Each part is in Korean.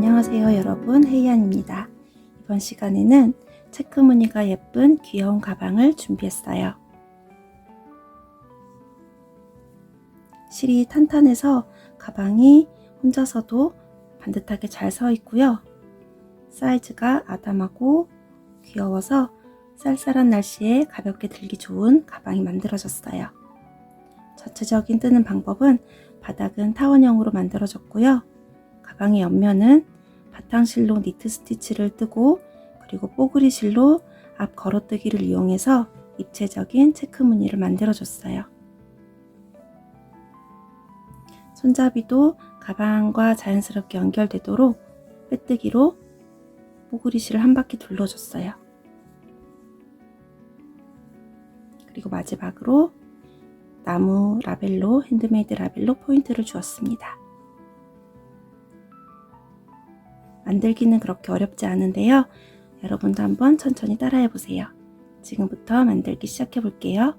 안녕하세요 여러분, 헤이안입니다. 이번 시간에는 체크 무늬가 예쁜 귀여운 가방을 준비했어요. 실이 탄탄해서 가방이 혼자서도 반듯하게 잘 서 있고요. 사이즈가 아담하고 귀여워서 쌀쌀한 날씨에 가볍게 들기 좋은 가방이 만들어졌어요. 전체적인 뜨는 방법은 바닥은 타원형으로 만들어졌고요. 가방의 옆면은 바탕실로 니트 스티치를 뜨고 그리고 뽀글이 실로 앞 걸어뜨기를 이용해서 입체적인 체크 무늬를 만들어줬어요. 손잡이도 가방과 자연스럽게 연결되도록 빼뜨기로 뽀글이 실을 한 바퀴 둘러줬어요. 그리고 마지막으로 나무 라벨로, 핸드메이드 라벨로 포인트를 주었습니다. 만들기는 그렇게 어렵지 않은데요. 여러분도 한번 천천히 따라해 보세요. 지금부터 만들기 시작해 볼게요.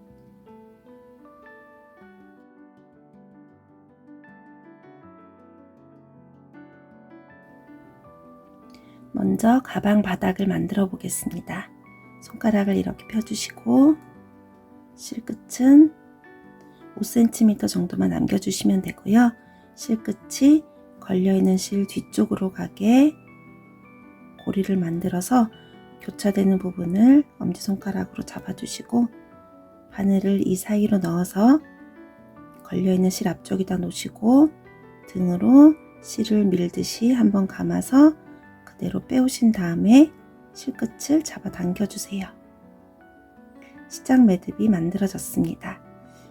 먼저 가방 바닥을 만들어 보겠습니다. 손가락을 이렇게 펴주시고 실끝은 5cm 정도만 남겨주시면 되고요. 실끝이 걸려있는 실 뒤쪽으로 가게 고리를 만들어서 교차되는 부분을 엄지손가락으로 잡아주시고 바늘을 이 사이로 넣어서 걸려있는 실 앞쪽에다 놓으시고 등으로 실을 밀듯이 한번 감아서 그대로 빼오신 다음에 실끝을 잡아 당겨주세요. 시작 매듭이 만들어졌습니다.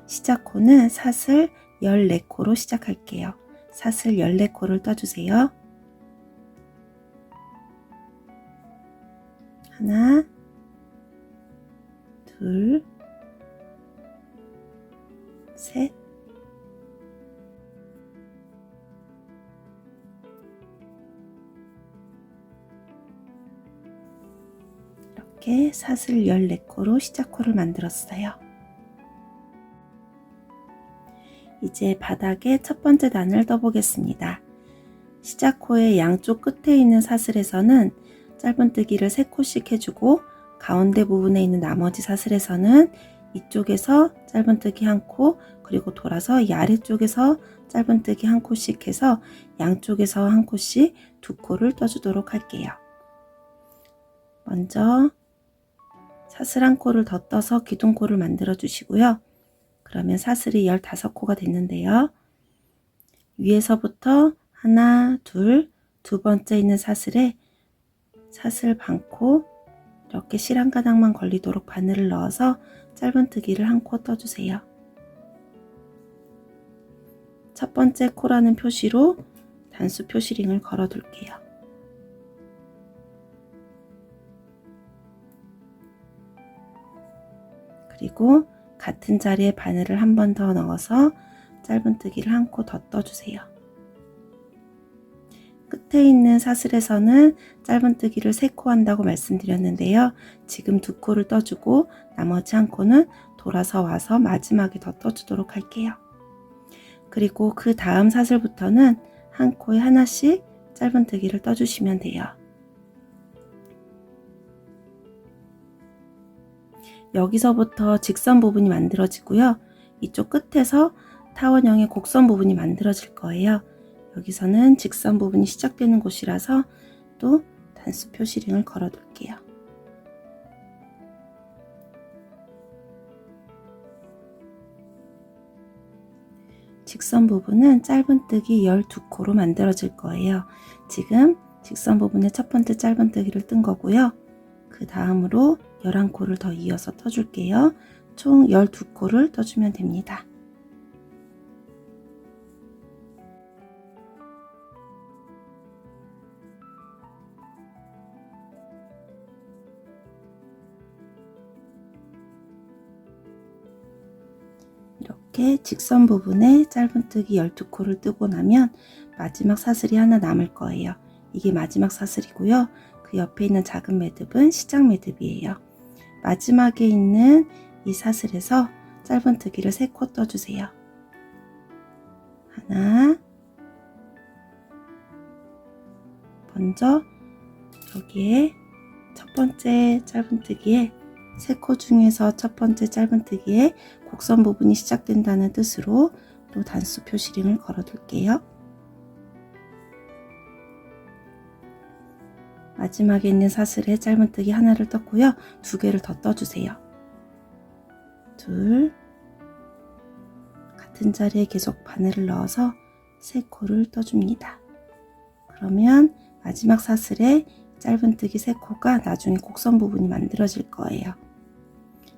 시작코는 사슬 14코로 시작할게요. 사슬 14코를 떠주세요. 하나, 둘, 셋, 이렇게 사슬 14코로 시작코를 만들었어요. 이제 바닥에 첫 번째 단을 떠보겠습니다. 시작코의 양쪽 끝에 있는 사슬에서는 짧은뜨기를 3코씩 해주고 가운데 부분에 있는 나머지 사슬에서는 이쪽에서 짧은뜨기 1코 그리고 돌아서 이 아래쪽에서 짧은뜨기 1코씩 해서 양쪽에서 1코씩 2코를 떠주도록 할게요. 먼저 사슬 1코를 더 떠서 기둥코를 만들어 주시고요. 그러면 사슬이 15코가 됐는데요. 위에서부터 하나, 둘, 두 번째 있는 사슬에 사슬 반코 이렇게 실 한 가닥만 걸리도록 바늘을 넣어서 짧은뜨기를 1코 떠주세요. 첫 번째 코라는 표시로 단수 표시링을 걸어 둘게요. 그리고 같은 자리에 바늘을 한 번 더 넣어서 짧은뜨기를 1코 더 떠주세요. 끝에 있는 사슬에서는 짧은뜨기를 3코 한다고 말씀드렸는데요. 지금 2코를 떠주고 나머지 1코는 돌아서 와서 마지막에 더 떠주도록 할게요. 그리고 그 다음 사슬부터는 1코에 하나씩 짧은뜨기를 떠주시면 돼요. 여기서부터 직선 부분이 만들어지고요. 이쪽 끝에서 타원형의 곡선 부분이 만들어질 거예요. 여기서는 직선 부분이 시작되는 곳이라서 또 단수 표시링을 걸어 둘게요. 직선 부분은 짧은뜨기 12코로 만들어질 거예요. 지금 직선 부분에 첫 번째 짧은뜨기를 뜬 거고요. 그 다음으로 11코를 더 이어서 떠줄게요. 총 12코를 떠주면 됩니다. 이렇게 직선 부분에 짧은뜨기 12코를 뜨고 나면 마지막 사슬이 하나 남을 거예요. 이게 마지막 사슬이고요. 그 옆에 있는 작은 매듭은 시작 매듭이에요. 마지막에 있는 이 사슬에서 짧은뜨기를 3코 떠주세요. 하나, 먼저 여기에 첫 번째 짧은뜨기에 세 코 중에서 첫 번째 짧은뜨기에 곡선 부분이 시작된다는 뜻으로 또 단수 표시링을 걸어 둘게요. 마지막에 있는 사슬에 짧은뜨기 하나를 떴고요. 두 개를 더 떠주세요. 둘, 같은 자리에 계속 바늘을 넣어서 세 코를 떠줍니다. 그러면 마지막 사슬에 짧은뜨기 세 코가 나중에 곡선 부분이 만들어질 거예요.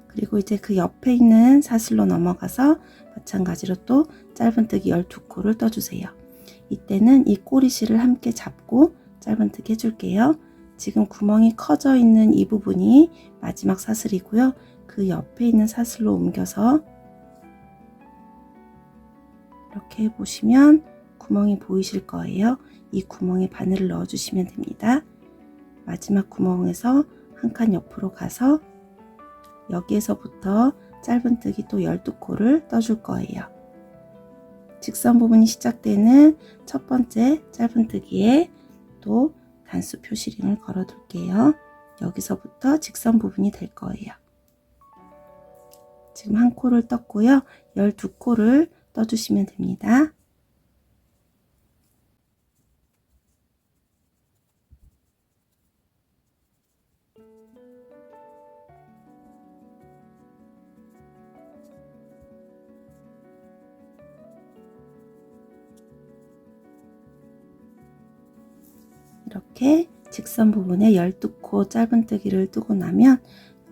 그리고 이제 그 옆에 있는 사슬로 넘어가서 마찬가지로 또 짧은뜨기 12코를 떠주세요. 이때는 이 꼬리실을 함께 잡고 짧은뜨기 해줄게요. 지금 구멍이 커져 있는 이 부분이 마지막 사슬이고요. 그 옆에 있는 사슬로 옮겨서 이렇게 해보시면 구멍이 보이실 거예요. 이 구멍에 바늘을 넣어주시면 됩니다. 마지막 구멍에서 한 칸 옆으로 가서 여기에서부터 짧은뜨기 또 12코를 떠줄 거예요. 직선 부분이 시작되는 첫 번째 짧은뜨기에 또 단수 표시링을 걸어 둘게요. 여기서부터 직선 부분이 될 거예요. 지금 한 코를 떴고요. 12코를 떠주시면 됩니다. 이렇게 직선 부분에 12코 짧은뜨기를 뜨고 나면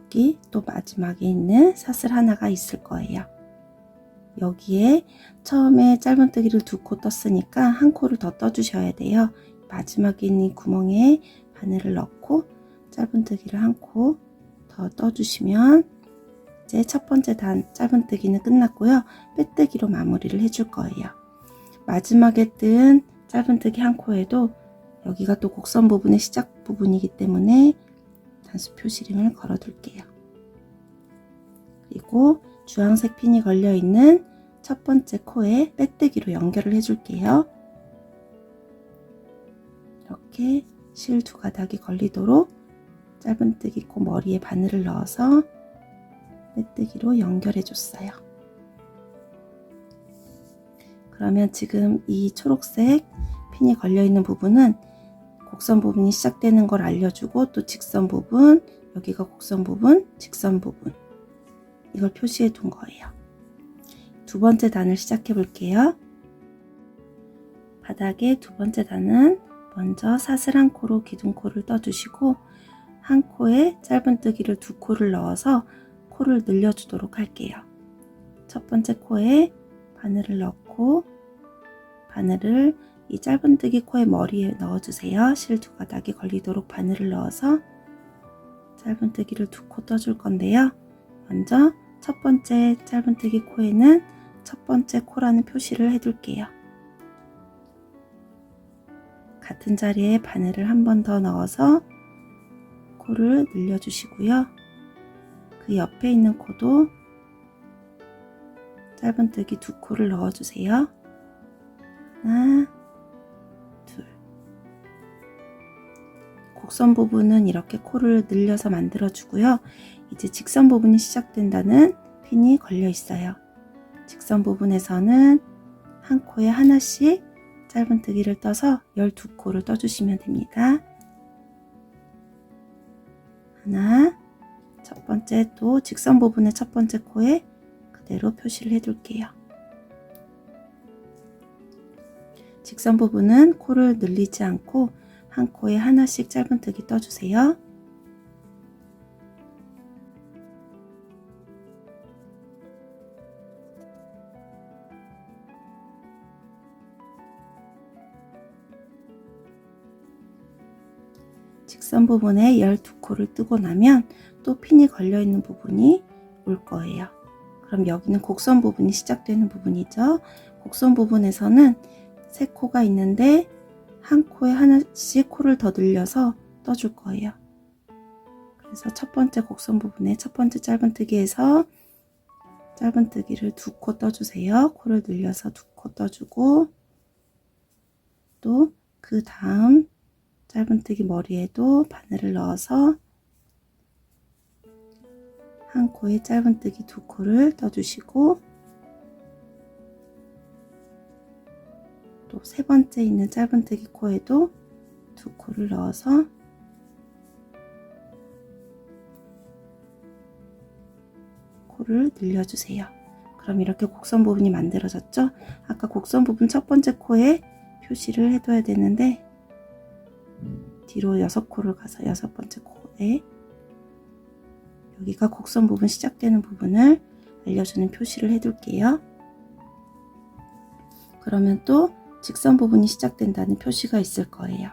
여기 또 마지막에 있는 사슬 하나가 있을 거예요. 여기에 처음에 짧은뜨기를 2코 떴으니까 한 코를 더 떠주셔야 돼요. 마지막에 있는 구멍에 바늘을 넣고 짧은뜨기를 한 코 더 떠주시면 이제 첫 번째 짧은뜨기는 끝났고요. 빼뜨기로 마무리를 해줄 거예요. 마지막에 뜬 짧은뜨기 한 코에도 여기가 또 곡선 부분의 시작 부분이기 때문에 단수 표시링을 걸어 둘게요. 그리고 주황색 핀이 걸려 있는 첫 번째 코에 빼뜨기로 연결을 해줄게요. 이렇게 실 두 가닥이 걸리도록 짧은뜨기 코 머리에 바늘을 넣어서 빼뜨기로 연결해 줬어요. 그러면 지금 이 초록색 핀이 걸려 있는 부분은 곡선 부분이 시작되는 걸 알려주고 또 직선 부분, 여기가 곡선 부분, 직선 부분 이걸 표시해 둔 거예요. 두 번째 단을 시작해 볼게요. 바닥에 두 번째 단은 먼저 사슬 한 코로 기둥코를 떠주시고 한 코에 짧은뜨기를 2코를 넣어서 코를 늘려주도록 할게요. 첫 번째 코에 바늘을 넣고 바늘을 이 짧은뜨기 코의 머리에 넣어주세요. 실 두 가닥이 걸리도록 바늘을 넣어서 짧은뜨기를 2코 떠줄 건데요. 먼저 첫 번째 짧은뜨기 코에는 첫 번째 코라는 표시를 해둘게요. 같은 자리에 바늘을 한 번 더 넣어서 코를 늘려주시고요. 그 옆에 있는 코도 짧은뜨기 2코를 넣어주세요. 하나, 둘. 곡선 부분은 이렇게 코를 늘려서 만들어주고요. 이제 직선 부분이 시작된다는 핀이 걸려 있어요. 직선 부분에서는 한 코에 하나씩 짧은뜨기를 떠서 12코를 떠주시면 됩니다. 하나, 첫 번째 또 직선 부분의 첫 번째 코에 그대로 표시를 해둘게요. 직선 부분은 코를 늘리지 않고 한 코에 하나씩 짧은뜨기 떠주세요. 직선 부분에 12코를 뜨고 나면 또 핀이 걸려 있는 부분이 올 거예요. 그럼 여기는 곡선 부분이 시작되는 부분이죠. 곡선 부분에서는 세 코가 있는데 한 코에 하나씩 코를 더 늘려서 떠줄 거예요. 그래서 첫 번째 곡선 부분에 첫 번째 짧은뜨기에서 짧은뜨기를 2코 떠주세요. 코를 늘려서 2코 떠주고 또 그 다음 짧은뜨기 머리에도 바늘을 넣어서 한 코에 짧은뜨기 두 코를 떠주시고, 또 세 번째 있는 짧은뜨기 코에도 두 코를 넣어서 코를 늘려주세요. 그럼 이렇게 곡선 부분이 만들어졌죠? 아까 곡선 부분 첫 번째 코에 표시를 해둬야 되는데 뒤로 6코를 가서 6번째 코에 여기가 곡선 부분 시작되는 부분을 알려주는 표시를 해둘게요. 그러면 또 직선 부분이 시작된다는 표시가 있을 거예요.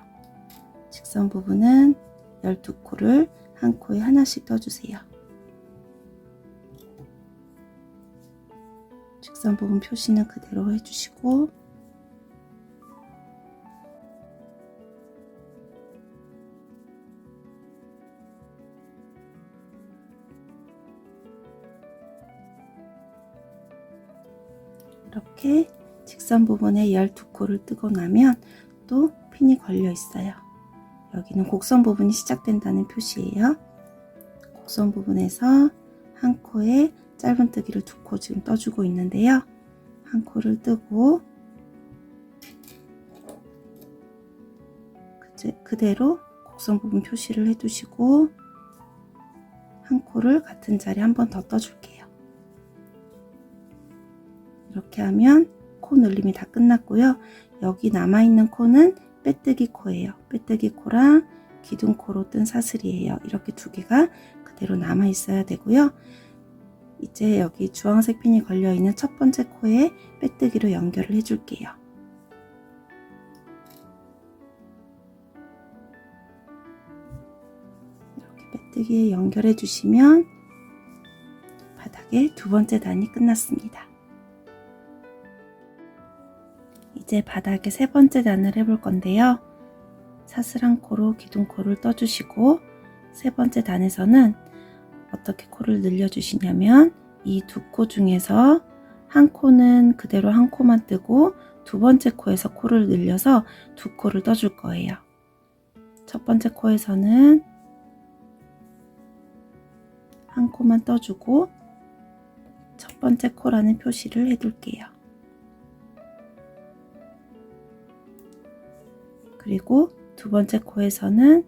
직선 부분은 12코를 한 코에 하나씩 떠주세요. 직선 부분 표시는 그대로 해주시고, 이렇게 직선 부분에 12코를 뜨고 나면 또 핀이 걸려 있어요. 여기는 곡선 부분이 시작된다는 표시예요. 곡선 부분에서 한 코에 짧은뜨기를 2코 지금 떠주고 있는데요. 한 코를 뜨고 그대로 곡선 부분 표시를 해두시고 한 코를 같은 자리에 한 번 더 떠줄게요. 이렇게 하면 코 늘림이 다 끝났고요. 여기 남아있는 코는 빼뜨기 코예요. 빼뜨기 코랑 기둥코로 뜬 사슬이에요. 이렇게 두 개가 그대로 남아 있어야 되고요. 이제 여기 주황색 핀이 걸려있는 첫 번째 코에 빼뜨기로 연결을 해줄게요. 이렇게 빼뜨기에 연결해 주시면 바닥에 두 번째 단이 끝났습니다. 이제 바닥에 세 번째 단을 해볼 건데요. 사슬 한 코로 기둥코를 떠주시고, 세 번째 단에서는 어떻게 코를 늘려주시냐면 이 두 코 중에서 한 코는 그대로 한 코만 뜨고 두 번째 코에서 코를 늘려서 두 코를 떠줄 거예요. 첫 번째 코에서는 한 코만 떠주고 첫 번째 코라는 표시를 해둘게요. 그리고 두 번째 코에서는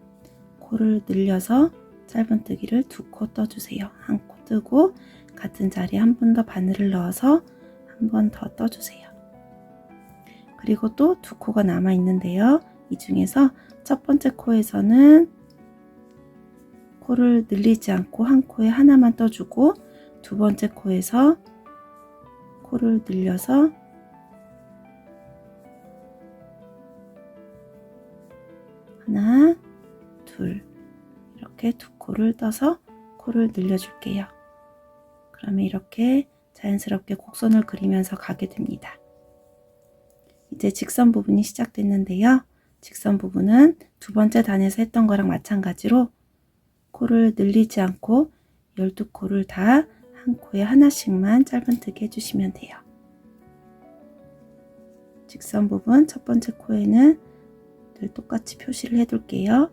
코를 늘려서 짧은뜨기를 2코 떠주세요. 한 코 뜨고 같은 자리에 한 번 더 바늘을 넣어서 한 번 더 떠주세요. 그리고 또 2코가 남아 있는데요. 이 중에서 첫 번째 코에서는 코를 늘리지 않고 한 코에 하나만 떠주고, 두 번째 코에서 코를 늘려서 하나, 둘, 이렇게 두 코를 떠서 코를 늘려줄게요. 그러면 이렇게 자연스럽게 곡선을 그리면서 가게 됩니다. 이제 직선 부분이 시작됐는데요. 직선 부분은 두 번째 단에서 했던 거랑 마찬가지로 코를 늘리지 않고 12코를 다 한 코에 하나씩만 짧은뜨기 해주시면 돼요. 직선 부분 첫 번째 코에는 늘 똑같이 표시를 해둘게요.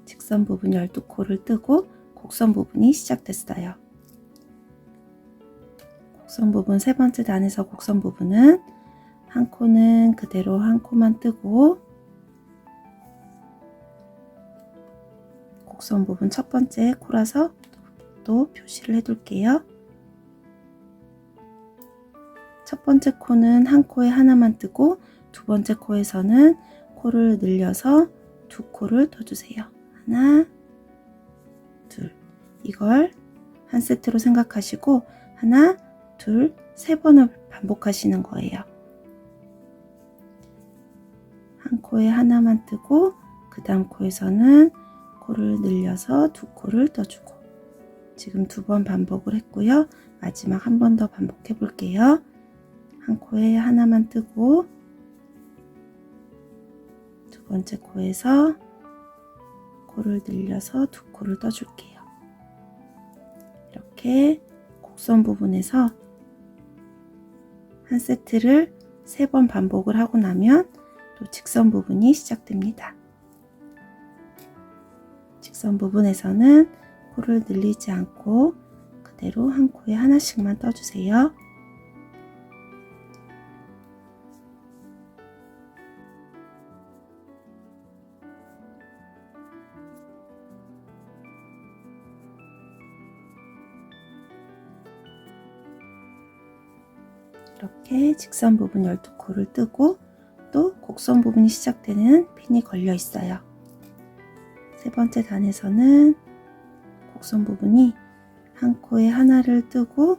직선 부분 12코를 뜨고 곡선 부분이 시작됐어요. 곡선 부분 세 번째 단에서 곡선 부분은 한 코는 그대로 한 코만 뜨고 곡선 부분 첫 번째 코라서 또 표시를 해둘게요. 첫 번째 코는 한 코에 하나만 뜨고 두 번째 코에서는 코를 늘려서 2코를 떠주세요. 하나, 둘. 이걸 한 세트로 생각하시고 하나, 둘, 세 번을 반복하시는 거예요. 한 코에 하나만 뜨고 그 다음 코에서는 코를 늘려서 2코를 떠주고, 지금 2번 반복을 했고요. 마지막 한 번 더 반복해 볼게요. 한 코에 하나만 뜨고 두 번째 코에서 코를 늘려서 두 코를 떠줄게요. 이렇게 곡선 부분에서 한 세트를 3번 반복을 하고 나면 또 직선 부분이 시작됩니다. 직선 부분에서는 코를 늘리지 않고 그대로 한 코에 하나씩만 떠주세요. 이렇게 직선 부분 12코를 뜨고 또 곡선 부분이 시작되는 핀이 걸려 있어요. 세 번째 단에서는 곡선 부분이 한 코에 하나를 뜨고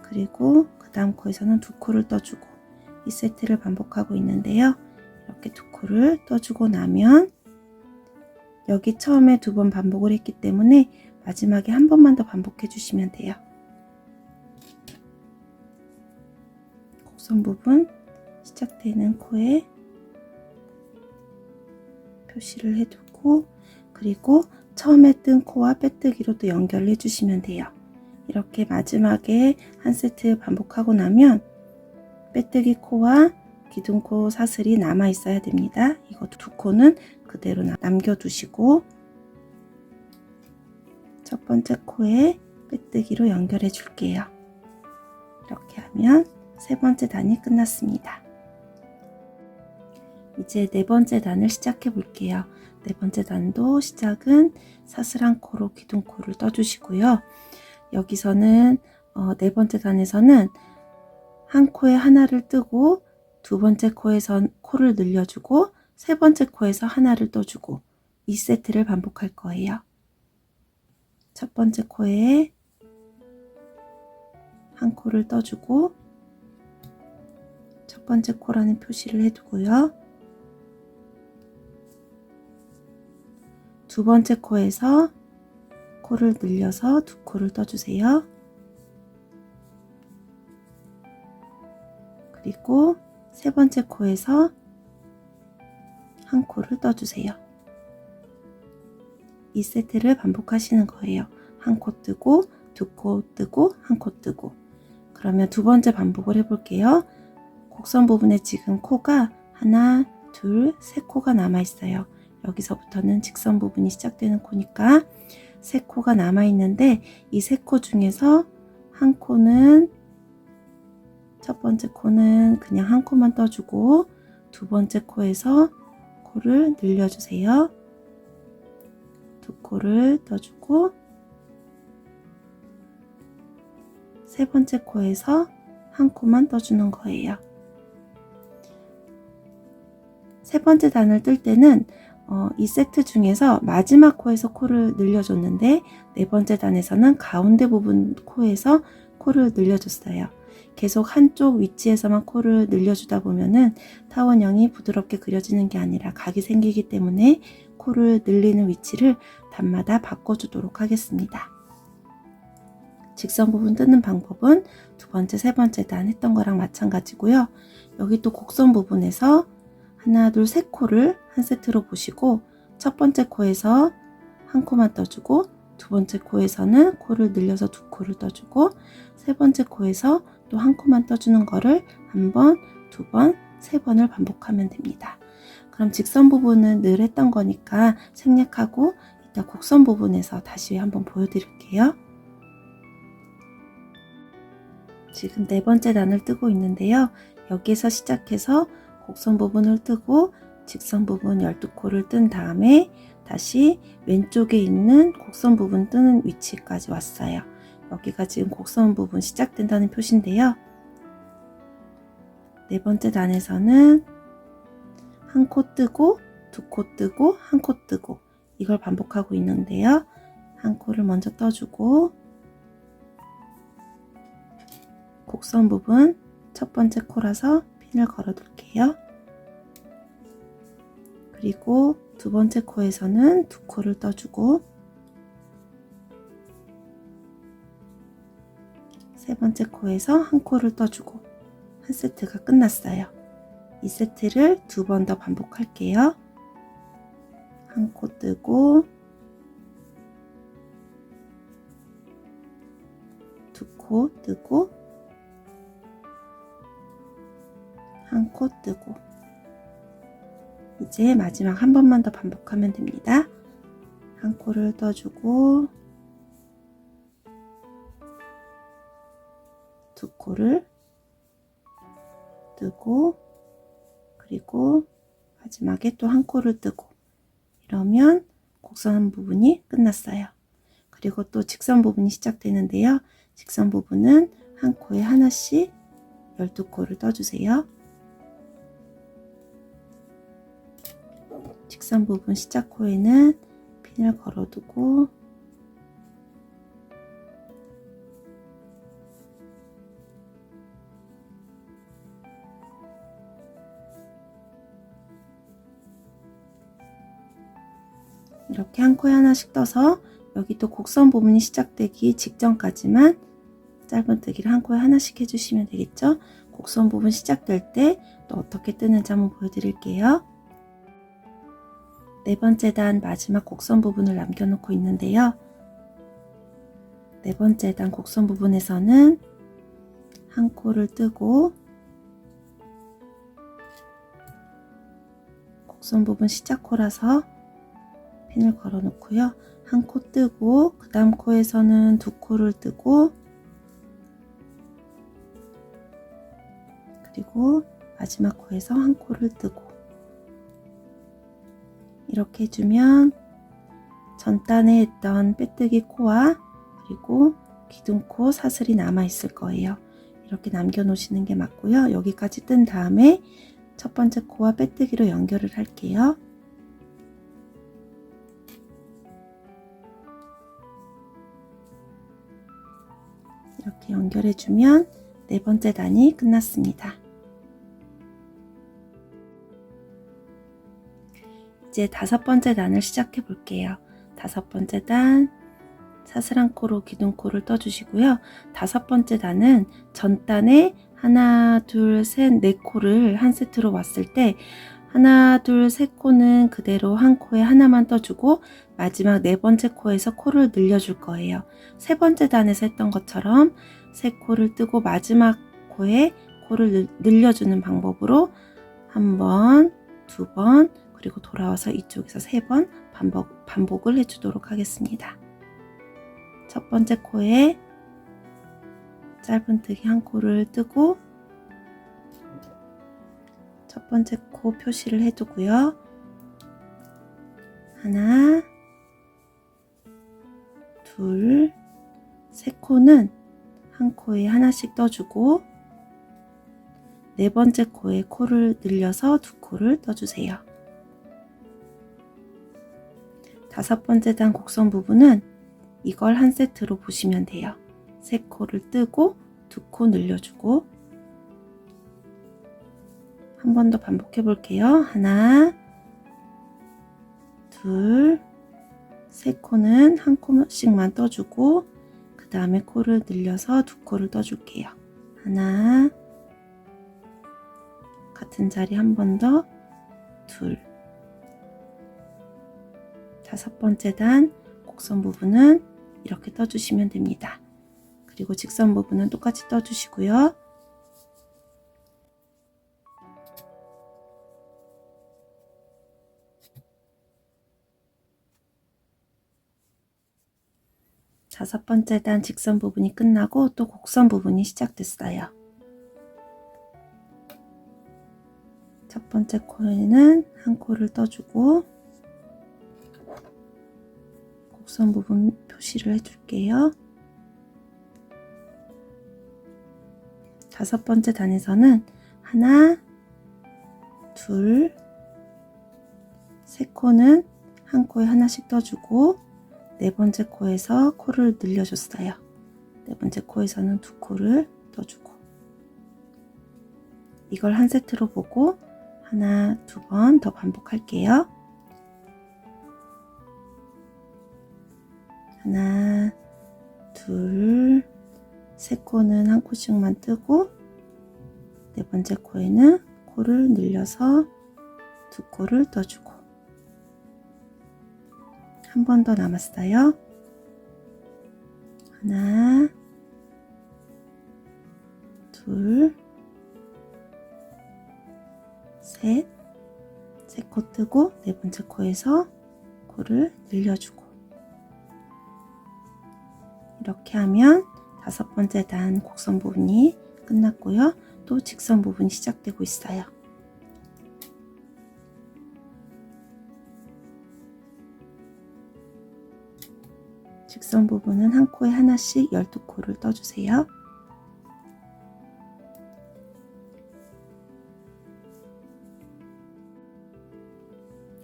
그리고 그 다음 코에서는 두 코를 떠주고 이 세트를 반복하고 있는데요. 이렇게 두 코를 떠주고 나면 여기 처음에 2번 반복을 했기 때문에 마지막에 한 번만 더 반복해 주시면 돼요. 곡선 부분 시작되는 코에 표시를 해두고 그리고 처음에 뜬 코와 빼뜨기로 또 연결을 해주시면 돼요. 이렇게 마지막에 한 세트 반복하고 나면 빼뜨기 코와 기둥코 사슬이 남아 있어야 됩니다. 이거 두 코는 그대로 남겨두시고 첫 번째 코에 빼뜨기로 연결해 줄게요. 이렇게 하면 세 번째 단이 끝났습니다. 이제 네 번째 단을 시작해 볼게요. 네 번째 단도 시작은 사슬 한 코로 기둥코를 떠주시고요. 여기서는 네 번째 단에서는 한 코에 하나를 뜨고 두 번째 코에서 코를 늘려주고 세 번째 코에서 하나를 떠주고 이 세트를 반복할 거예요. 첫 번째 코에 한 코를 떠주고 첫 번째 코라는 표시를 해두고요. 두 번째 코에서 코를 늘려서 두 코를 떠주세요. 그리고 세 번째 코에서 한 코를 떠주세요. 이 세트를 반복하시는 거예요. 한 코 뜨고 두 코 뜨고 한 코 뜨고. 그러면 두 번째 반복을 해볼게요. 곡선 부분에 지금 코가 하나, 둘, 세 코가 남아 있어요. 여기서부터는 직선 부분이 시작되는 코니까 세 코가 남아 있는데 이 세 코 중에서 한 코는 첫 번째 코는 그냥 한 코만 떠주고 두 번째 코에서 코를 늘려주세요. 두 코를 떠주고 세 번째 코에서 한 코만 떠주는 거예요. 세 번째 단을 뜰 때는 이 세트 중에서 마지막 코에서 코를 늘려줬는데 네 번째 단에서는 가운데 부분 코에서 코를 늘려줬어요. 계속 한쪽 위치에서만 코를 늘려주다 보면은 타원형이 부드럽게 그려지는 게 아니라 각이 생기기 때문에 코를 늘리는 위치를 단마다 바꿔주도록 하겠습니다. 직선 부분 뜨는 방법은 두 번째, 세 번째 단 했던 거랑 마찬가지고요. 여기 또 곡선 부분에서 하나, 둘, 세 코를 한 세트로 보시고 첫 번째 코에서 한 코만 떠주고 두 번째 코에서는 코를 늘려서 두 코를 떠주고 세 번째 코에서 또 한 코만 떠주는 거를 한 번, 두 번, 세 번을 반복하면 됩니다. 그럼 직선 부분은 늘 했던 거니까 생략하고 이따 곡선 부분에서 다시 한번 보여드릴게요. 지금 네 번째 단을 뜨고 있는데요. 여기에서 시작해서 곡선 부분을 뜨고 직선 부분 12코를 뜬 다음에 다시 왼쪽에 있는 곡선 부분 뜨는 위치까지 왔어요. 여기가 지금 곡선 부분 시작된다는 표시인데요. 네 번째 단에서는 한 코 뜨고 두 코 뜨고 한 코 뜨고 이걸 반복하고 있는데요. 한 코를 먼저 떠주고 곡선 부분 첫 번째 코라서 핀을 걸어 둘게요. 그리고 두 번째 코에서는 두 코를 떠주고 세 번째 코에서 한 코를 떠주고 한 세트가 끝났어요. 이 세트를 2번 더 반복할게요. 한 코 뜨고, 두 코 뜨고, 한 코 뜨고. 이제 마지막 한 번만 더 반복하면 됩니다. 한 코를 떠주고, 두 코를 뜨고, 그리고 마지막에 또 한 코를 뜨고, 이러면 곡선 부분이 끝났어요. 그리고 또 직선 부분이 시작되는데요. 직선 부분은 한 코에 하나씩 12코를 떠주세요. 직선 부분 시작 코에는 핀을 걸어두고, 이렇게 한 코에 하나씩 떠서 여기 또 곡선 부분이 시작되기 직전까지만 짧은뜨기를 한 코에 하나씩 해주시면 되겠죠. 곡선 부분 시작될 때 또 어떻게 뜨는지 한번 보여드릴게요. 네 번째 단 마지막 곡선 부분을 남겨놓고 있는데요. 네 번째 단 곡선 부분에서는 한 코를 뜨고, 곡선 부분 시작 코라서 핀을 걸어 놓고요. 한 코 뜨고, 그 다음 코에서는 두 코를 뜨고, 그리고 마지막 코에서 한 코를 뜨고, 이렇게 해주면 전단에 있던 빼뜨기 코와 그리고 기둥코 사슬이 남아 있을 거예요. 이렇게 남겨 놓으시는 게 맞고요. 여기까지 뜬 다음에 첫 번째 코와 빼뜨기로 연결을 할게요. 이렇게 연결해 주면 네 번째 단이 끝났습니다. 이제 다섯 번째 단을 시작해 볼게요. 다섯 번째 단 사슬 한 코로 기둥코를 떠주시고요. 다섯 번째 단은 전단에 하나, 둘, 셋, 네 코를 한 세트로 왔을 때 하나, 둘, 셋 코는 그대로 한 코에 하나만 떠주고 마지막 네 번째 코에서 코를 늘려줄 거예요. 세 번째 단에서 했던 것처럼 세 코를 뜨고 마지막 코에 코를 늘려주는 방법으로 한 번, 두 번, 그리고 돌아와서 이쪽에서 세 번 반복을 해주도록 하겠습니다. 첫 번째 코에 짧은뜨기 한 코를 뜨고 첫 번째 코 표시를 해두고요. 하나, 둘, 세 코는 한 코에 하나씩 떠주고 네 번째 코에 코를 늘려서 두 코를 떠주세요. 다섯 번째 단 곡선 부분은 이걸 한 세트로 보시면 돼요. 세 코를 뜨고 두 코 늘려주고 한 번 더 반복해 볼게요. 하나, 둘, 세 코는 한 코씩만 떠주고 그 다음에 코를 늘려서 두 코를 떠줄게요. 하나, 같은 자리 한 번 더, 둘. 다섯 번째 단 곡선 부분은 이렇게 떠주시면 됩니다. 그리고 직선 부분은 똑같이 떠주시고요. 다섯 번째 단 직선 부분이 끝나고 또 곡선 부분이 시작됐어요. 첫 번째 코에는 한 코를 떠주고 곡선 부분 표시를 해줄게요. 다섯 번째 단에서는 하나, 둘, 세 코는 한 코에 하나씩 떠주고 네 번째 코에서 코를 늘려줬어요. 네 번째 코에서는 두 코를 떠주고 이걸 한 세트로 보고 하나, 두 번 더 반복할게요. 하나, 둘, 세 코는 한 코씩만 뜨고 네 번째 코에는 코를 늘려서 두 코를 떠주고 한 번 더 남았어요. 하나, 둘, 셋, 세 코 뜨고 네 번째 코에서 코를 늘려주고 이렇게 하면 다섯 번째 단 곡선 부분이 끝났고요. 또 직선 부분이 시작되고 있어요. 직선 부분은 한 코에 하나씩 12코를 떠주세요.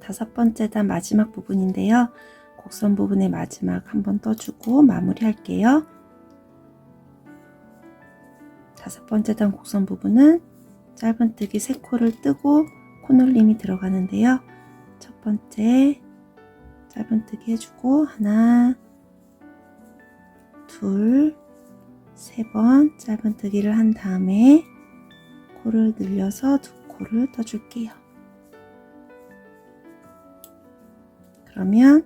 다섯 번째 단 마지막 부분인데요. 곡선 부분의 마지막 한번 떠주고 마무리 할게요. 다섯 번째 단 곡선 부분은 짧은뜨기 3코를 뜨고 코놀림이 들어가는데요. 첫 번째 짧은뜨기 해주고 하나, 둘, 세 번 짧은뜨기를 한 다음에 코를 늘려서 두 코를 떠줄게요. 그러면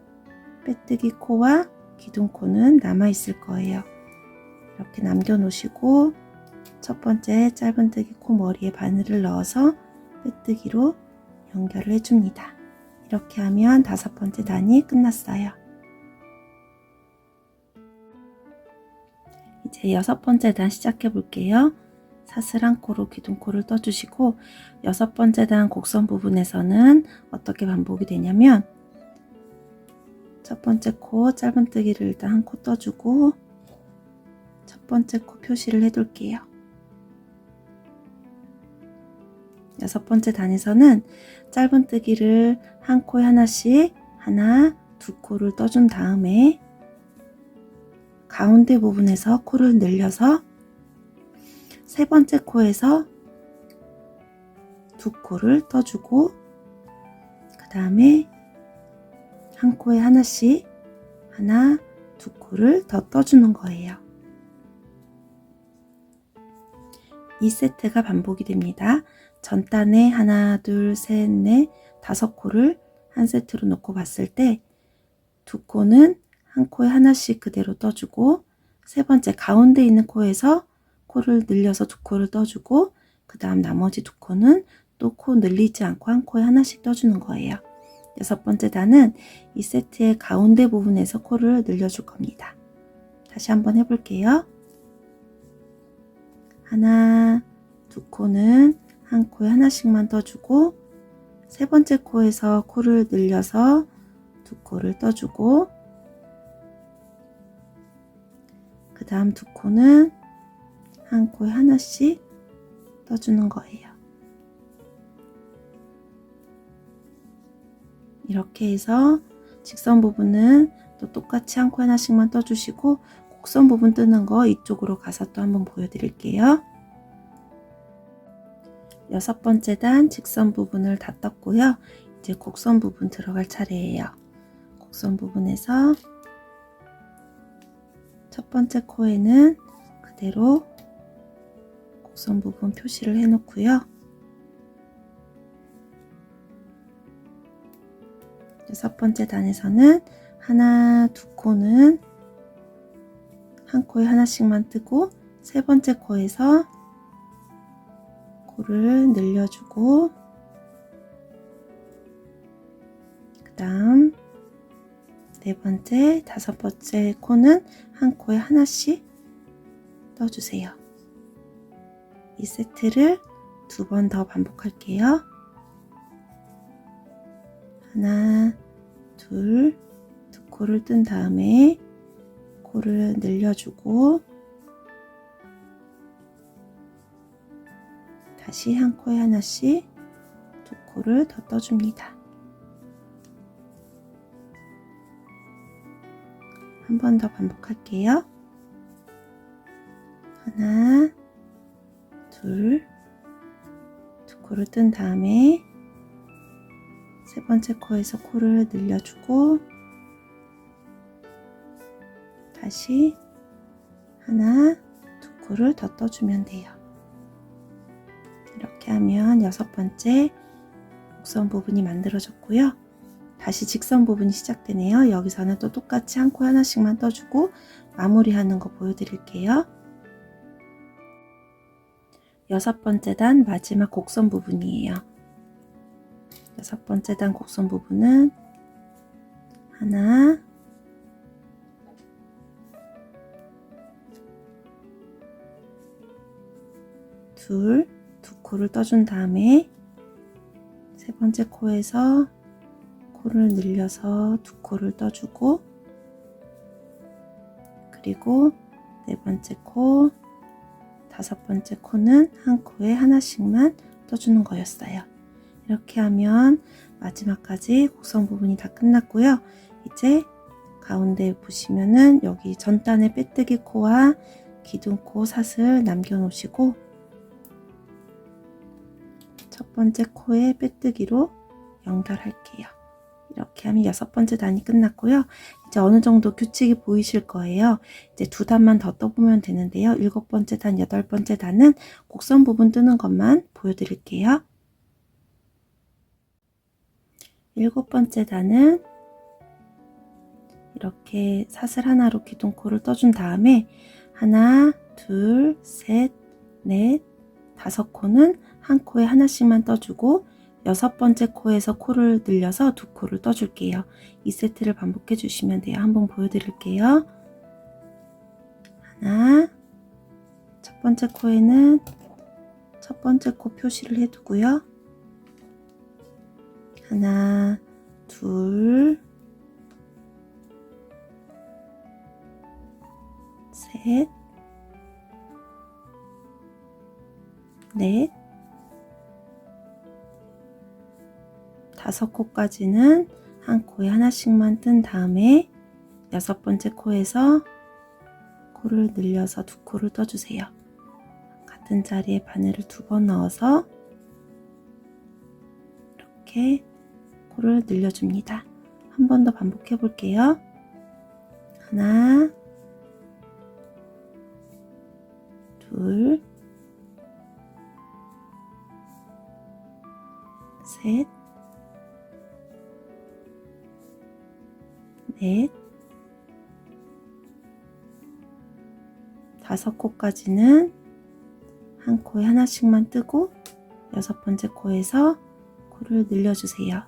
빼뜨기 코와 기둥 코는 남아 있을 거예요. 이렇게 남겨 놓으시고 첫 번째 짧은뜨기 코 머리에 바늘을 넣어서 빼뜨기로 연결을 해줍니다. 이렇게 하면 다섯 번째 단이 끝났어요. 이제 여섯 번째 단 시작해 볼게요. 사슬 한 코로 기둥 코를 떠주시고 여섯 번째 단 곡선 부분에서는 어떻게 반복이 되냐면 첫 번째 코 짧은뜨기를 일단 한 코 떠주고 첫 번째 코 표시를 해둘게요. 여섯 번째 단에서는 짧은뜨기를 한 코에 하나씩 하나, 두 코를 떠준 다음에 가운데 부분에서 코를 늘려서 세 번째 코에서 두 코를 떠주고 그 다음에 한 코에 하나씩 하나, 두 코를 더 떠주는 거예요. 이 세트가 반복이 됩니다. 전 단에 하나, 둘, 셋, 넷, 다섯 코를 한 세트로 놓고 봤을 때 두 코는 한 코에 하나씩 그대로 떠주고 세 번째 가운데 있는 코에서 코를 늘려서 두 코를 떠주고 그 다음 나머지 두 코는 또 코 늘리지 않고 한 코에 하나씩 떠주는 거예요. 여섯 번째 단은 이 세트의 가운데 부분에서 코를 늘려줄 겁니다. 다시 한번 해볼게요. 하나, 두 코는 한 코에 하나씩만 떠주고 세 번째 코에서 코를 늘려서 두 코를 떠주고 그 다음 두 코는 한 코에 하나씩 떠주는 거예요. 이렇게 해서 직선 부분은 또 똑같이 한 코 하나씩만 떠주시고 곡선 부분 뜨는 거 이쪽으로 가서 또 한번 보여드릴게요. 여섯 번째 단 직선 부분을 다 떴고요. 이제 곡선 부분 들어갈 차례예요. 곡선 부분에서 첫 번째 코에는 그대로 곡선 부분 표시를 해 놓고요. 여섯 번째 단에서는 하나, 두 코는 한 코에 하나씩만 뜨고 세 번째 코에서 코를 늘려주고 그 다음 네 번째, 다섯 번째 코는 한 코에 하나씩 떠주세요. 이 세트를 두 번 더 반복할게요. 하나, 둘, 두 코를 뜬 다음에 코를 늘려주고 다시 한 코에 하나씩 두 코를 더 떠줍니다. 한 번 더 반복할게요. 하나, 둘, 두 코를 뜬 다음에 세 번째 코에서 코를 늘려주고 다시 하나, 두 코를 더 떠주면 돼요. 이렇게 이렇게 하면 6번째 곡선 부분이 만들어졌고요. 다시 직선 부분이 시작되네요. 여기서는 또 똑같이 한 코 하나씩만 떠주고 마무리하는 거 보여드릴게요. 6번째 단 마지막 곡선 부분이에요. 6번째 단 곡선 부분은 하나, 둘, 두 코를 떠준 다음에 세 번째 코에서 코를 늘려서 두 코를 떠주고, 그리고 네 번째 코, 다섯 번째 코는 한 코에 하나씩만 떠주는 거였어요. 이렇게 하면 마지막까지 곡선 부분이 다 끝났고요. 이제 가운데 보시면은 여기 전단의 빼뜨기 코와 기둥코 사슬 남겨 놓으시고, 첫 번째 코에 빼뜨기로 연결할게요. 이렇게 하면 6번째 단이 끝났고요. 이제 어느 정도 규칙이 보이실 거예요. 이제 두 단만 더 떠보면 되는데요. 7번째 단, 8번째 단은 곡선 부분 뜨는 것만 보여드릴게요. 7번째 단은 이렇게 사슬 하나로 기둥코를 떠준 다음에 하나, 둘, 셋, 넷, 5코는 한 코에 하나씩만 떠주고 6번째 코에서 코를 늘려서 두 코를 떠줄게요. 이 세트를 반복해 주시면 돼요. 한번 보여드릴게요. 하나, 첫 번째 코에는 첫 번째 코 표시를 해두고요. 하나, 둘, 셋, 넷, 5코까지는 한 코에 하나씩만 뜬 다음에 6번째 코에서 코를 늘려서 두 코를 떠주세요. 같은 자리에 바늘을 2번 넣어서 이렇게 코를 늘려줍니다. 한 번 더 반복해 볼게요. 하나, 둘, 셋, 넷, 5코까지는 한 코에 하나씩만 뜨고 6번째 코에서 코를 늘려주세요.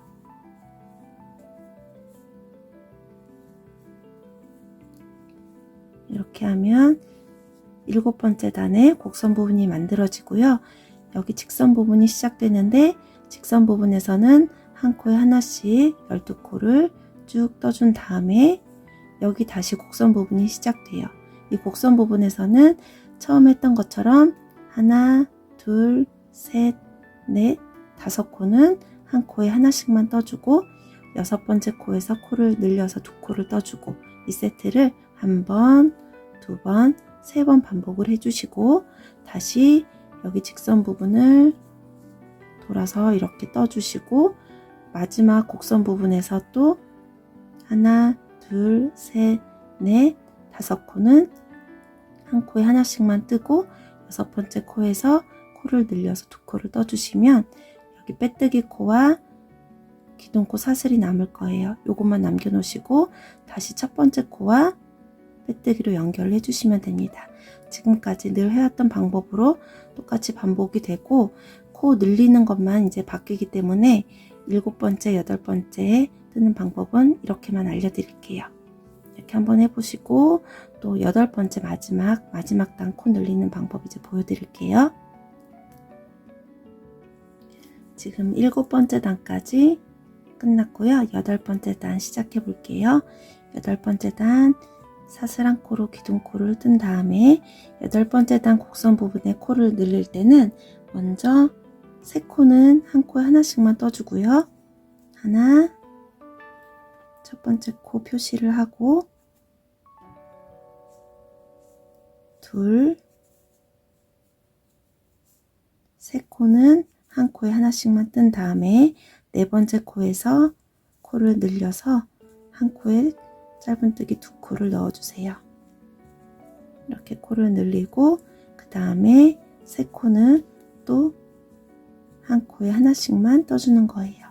이렇게 하면 7번째 단에 곡선 부분이 만들어지고요. 여기 직선 부분이 시작되는데 직선 부분에서는 한 코에 하나씩 12코를 쭉 떠준 다음에 여기 다시 곡선 부분이 시작돼요. 이 곡선 부분에서는 처음 했던 것처럼 하나, 둘, 셋, 넷, 5코는 한 코에 하나씩만 떠주고 6번째 코에서 코를 늘려서 두 코를 떠주고 이 세트를 한 번, 2번, 3번 반복을 해주시고 다시 여기 직선 부분을 돌아서 이렇게 떠주시고 마지막 곡선 부분에서 또 하나, 둘, 셋, 넷, 5코는 한 코에 하나씩만 뜨고 6번째 코에서 코를 늘려서 두 코를 떠주시면 여기 빼뜨기 코와 기둥코 사슬이 남을 거예요. 요것만 남겨 놓으시고 다시 첫 번째 코와 빼뜨기로 연결을 해주시면 됩니다. 지금까지 늘 해왔던 방법으로 똑같이 반복이 되고 코 늘리는 것만 이제 바뀌기 때문에 7번째, 8번째 뜨는 방법은 이렇게만 알려드릴게요. 이렇게 한번 해보시고 또 8번째 마지막 단 코 늘리는 방법 이제 보여드릴게요. 지금 7번째 단까지 끝났고요. 8번째 단 시작해 볼게요. 8번째 단 사슬 한 코로 기둥코를 뜬 다음에 8번째 단 곡선 부분에 코를 늘릴 때는 먼저 3코는 한 코에 하나씩만 떠주고요. 하나, 첫 번째 코 표시를 하고 둘, 3코는 한 코에 하나씩만 뜬 다음에 네 번째 코에서 코를 늘려서 한 코에 짧은뜨기 2코를 넣어주세요. 이렇게 코를 늘리고 그 다음에 3코는 또 한 코에 하나씩만 떠주는 거예요.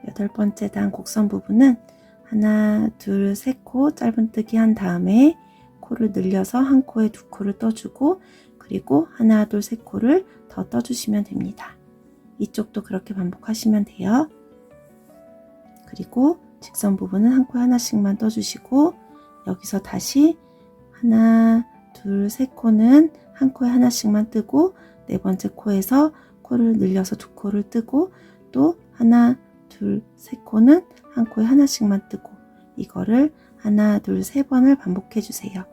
여덟 번째 단 곡선 부분은 하나, 둘, 세 코 짧은뜨기 한 다음에 코를 늘려서 한 코에 두 코를 떠주고 그리고 하나, 둘, 세 코를 더 떠주시면 됩니다. 이쪽도 그렇게 반복하시면 돼요. 그리고 직선 부분은 한 코에 하나씩만 떠주시고 여기서 다시 하나, 둘, 세 코는 한 코에 하나씩만 뜨고 네 번째 코에서 코를 늘려서 두 코를 뜨고 또 하나, 둘, 세 코는 한 코에 하나씩만 뜨고 이거를 하나, 둘, 세 번을 반복해 주세요.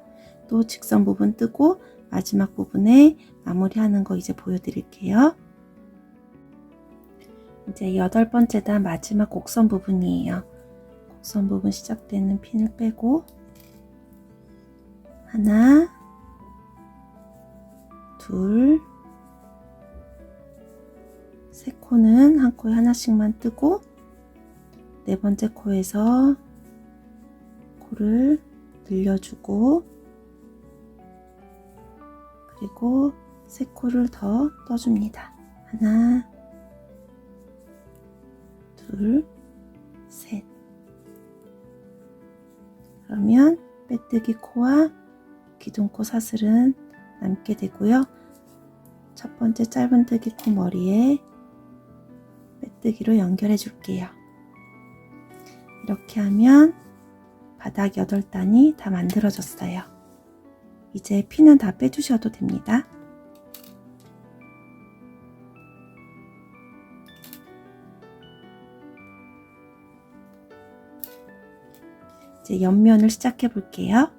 또 직선 부분 뜨고 마지막 부분에 마무리하는 거 이제 보여드릴게요. 이제 여덟 번째 단 마지막 곡선 부분이에요. 곡선 부분 시작되는 핀을 빼고 하나, 둘, 세 코는 한 코에 하나씩만 뜨고 네 번째 코에서 코를 늘려주고 그리고 세 코를 더 떠줍니다. 하나, 둘, 셋. 그러면 빼뜨기 코와 기둥코 사슬은 남게 되고요. 첫 번째 짧은뜨기 코 머리에 빼뜨기로 연결해 줄게요. 이렇게 하면 바닥 8단이 다 만들어졌어요. 이제 피는 다 빼주셔도 됩니다. 이제 옆면을 시작해 볼게요.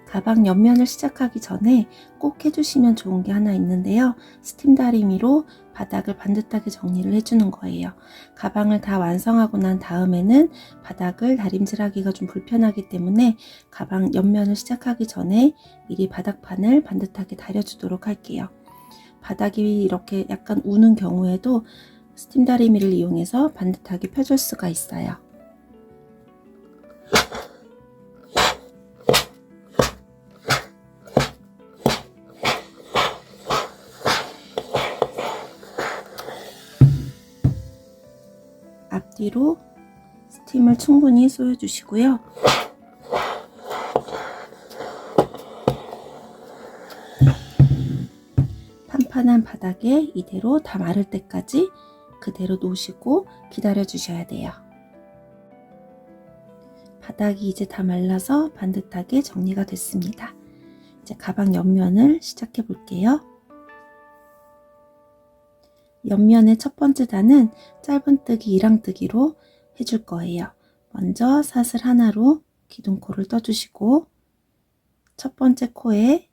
가방 옆면을 시작하기 전에 꼭 해주시면 좋은 게 하나 있는데요. 스팀 다리미로 바닥을 반듯하게 정리를 해주는 거예요. 가방을 다 완성하고 난 다음에는 바닥을 다림질하기가 좀 불편하기 때문에 가방 옆면을 시작하기 전에 미리 바닥판을 반듯하게 다려주도록 할게요. 바닥이 이렇게 약간 우는 경우에도 스팀 다리미를 이용해서 반듯하게 펴줄 수가 있어요. 앞뒤로 스팀을 충분히 쏘여주시고요. 판판한 바닥에 이대로 다 마를 때까지 그대로 놓으시고 기다려 주셔야 돼요. 바닥이 이제 다 말라서 반듯하게 정리가 됐습니다. 이제 가방 옆면을 시작해 볼게요. 옆면의 첫 번째 단은 짧은뜨기, 이랑뜨기로 해줄 거예요. 먼저 사슬 하나로 기둥코를 떠주시고 첫 번째 코에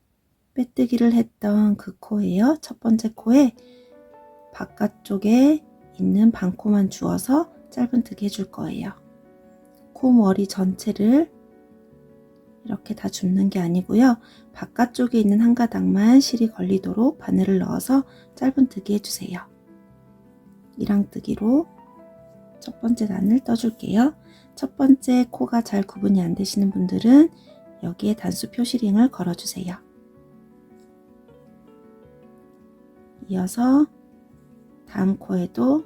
빼뜨기를 했던 그 코예요. 첫 번째 코에 바깥쪽에 있는 반코만 주어서 짧은뜨기 해줄 거예요. 코 머리 전체를 이렇게 다 줍는 게 아니고요. 바깥쪽에 있는 한 가닥만 실이 걸리도록 바늘을 넣어서 짧은뜨기 해주세요. 이랑뜨기로 첫 번째 단을 떠줄게요. 첫 번째 코가 잘 구분이 안 되시는 분들은 여기에 단수 표시링을 걸어주세요. 이어서 다음 코에도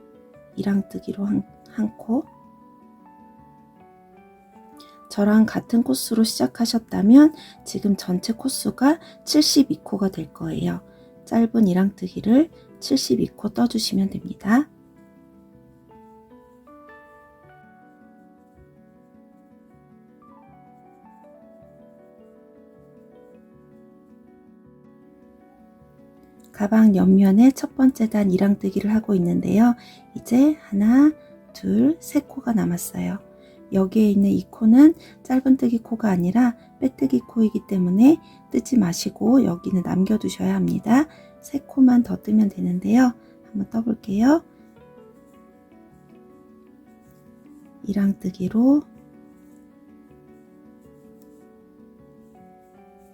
이랑뜨기로 한 코, 저랑 같은 코수로 시작하셨다면 지금 전체 코수가 72코가 될 거예요. 짧은 이랑뜨기를 72코 떠주시면 됩니다. 가방 옆면에 첫 번째 단 이랑뜨기를 하고 있는데요. 이제 하나, 둘, 세 코가 남았어요. 여기에 있는 이 코는 짧은뜨기 코가 아니라 빼뜨기 코이기 때문에 뜨지 마시고 여기는 남겨두셔야 합니다. 세 코만 더 뜨면 되는데요. 한번 떠볼게요. 이랑뜨기로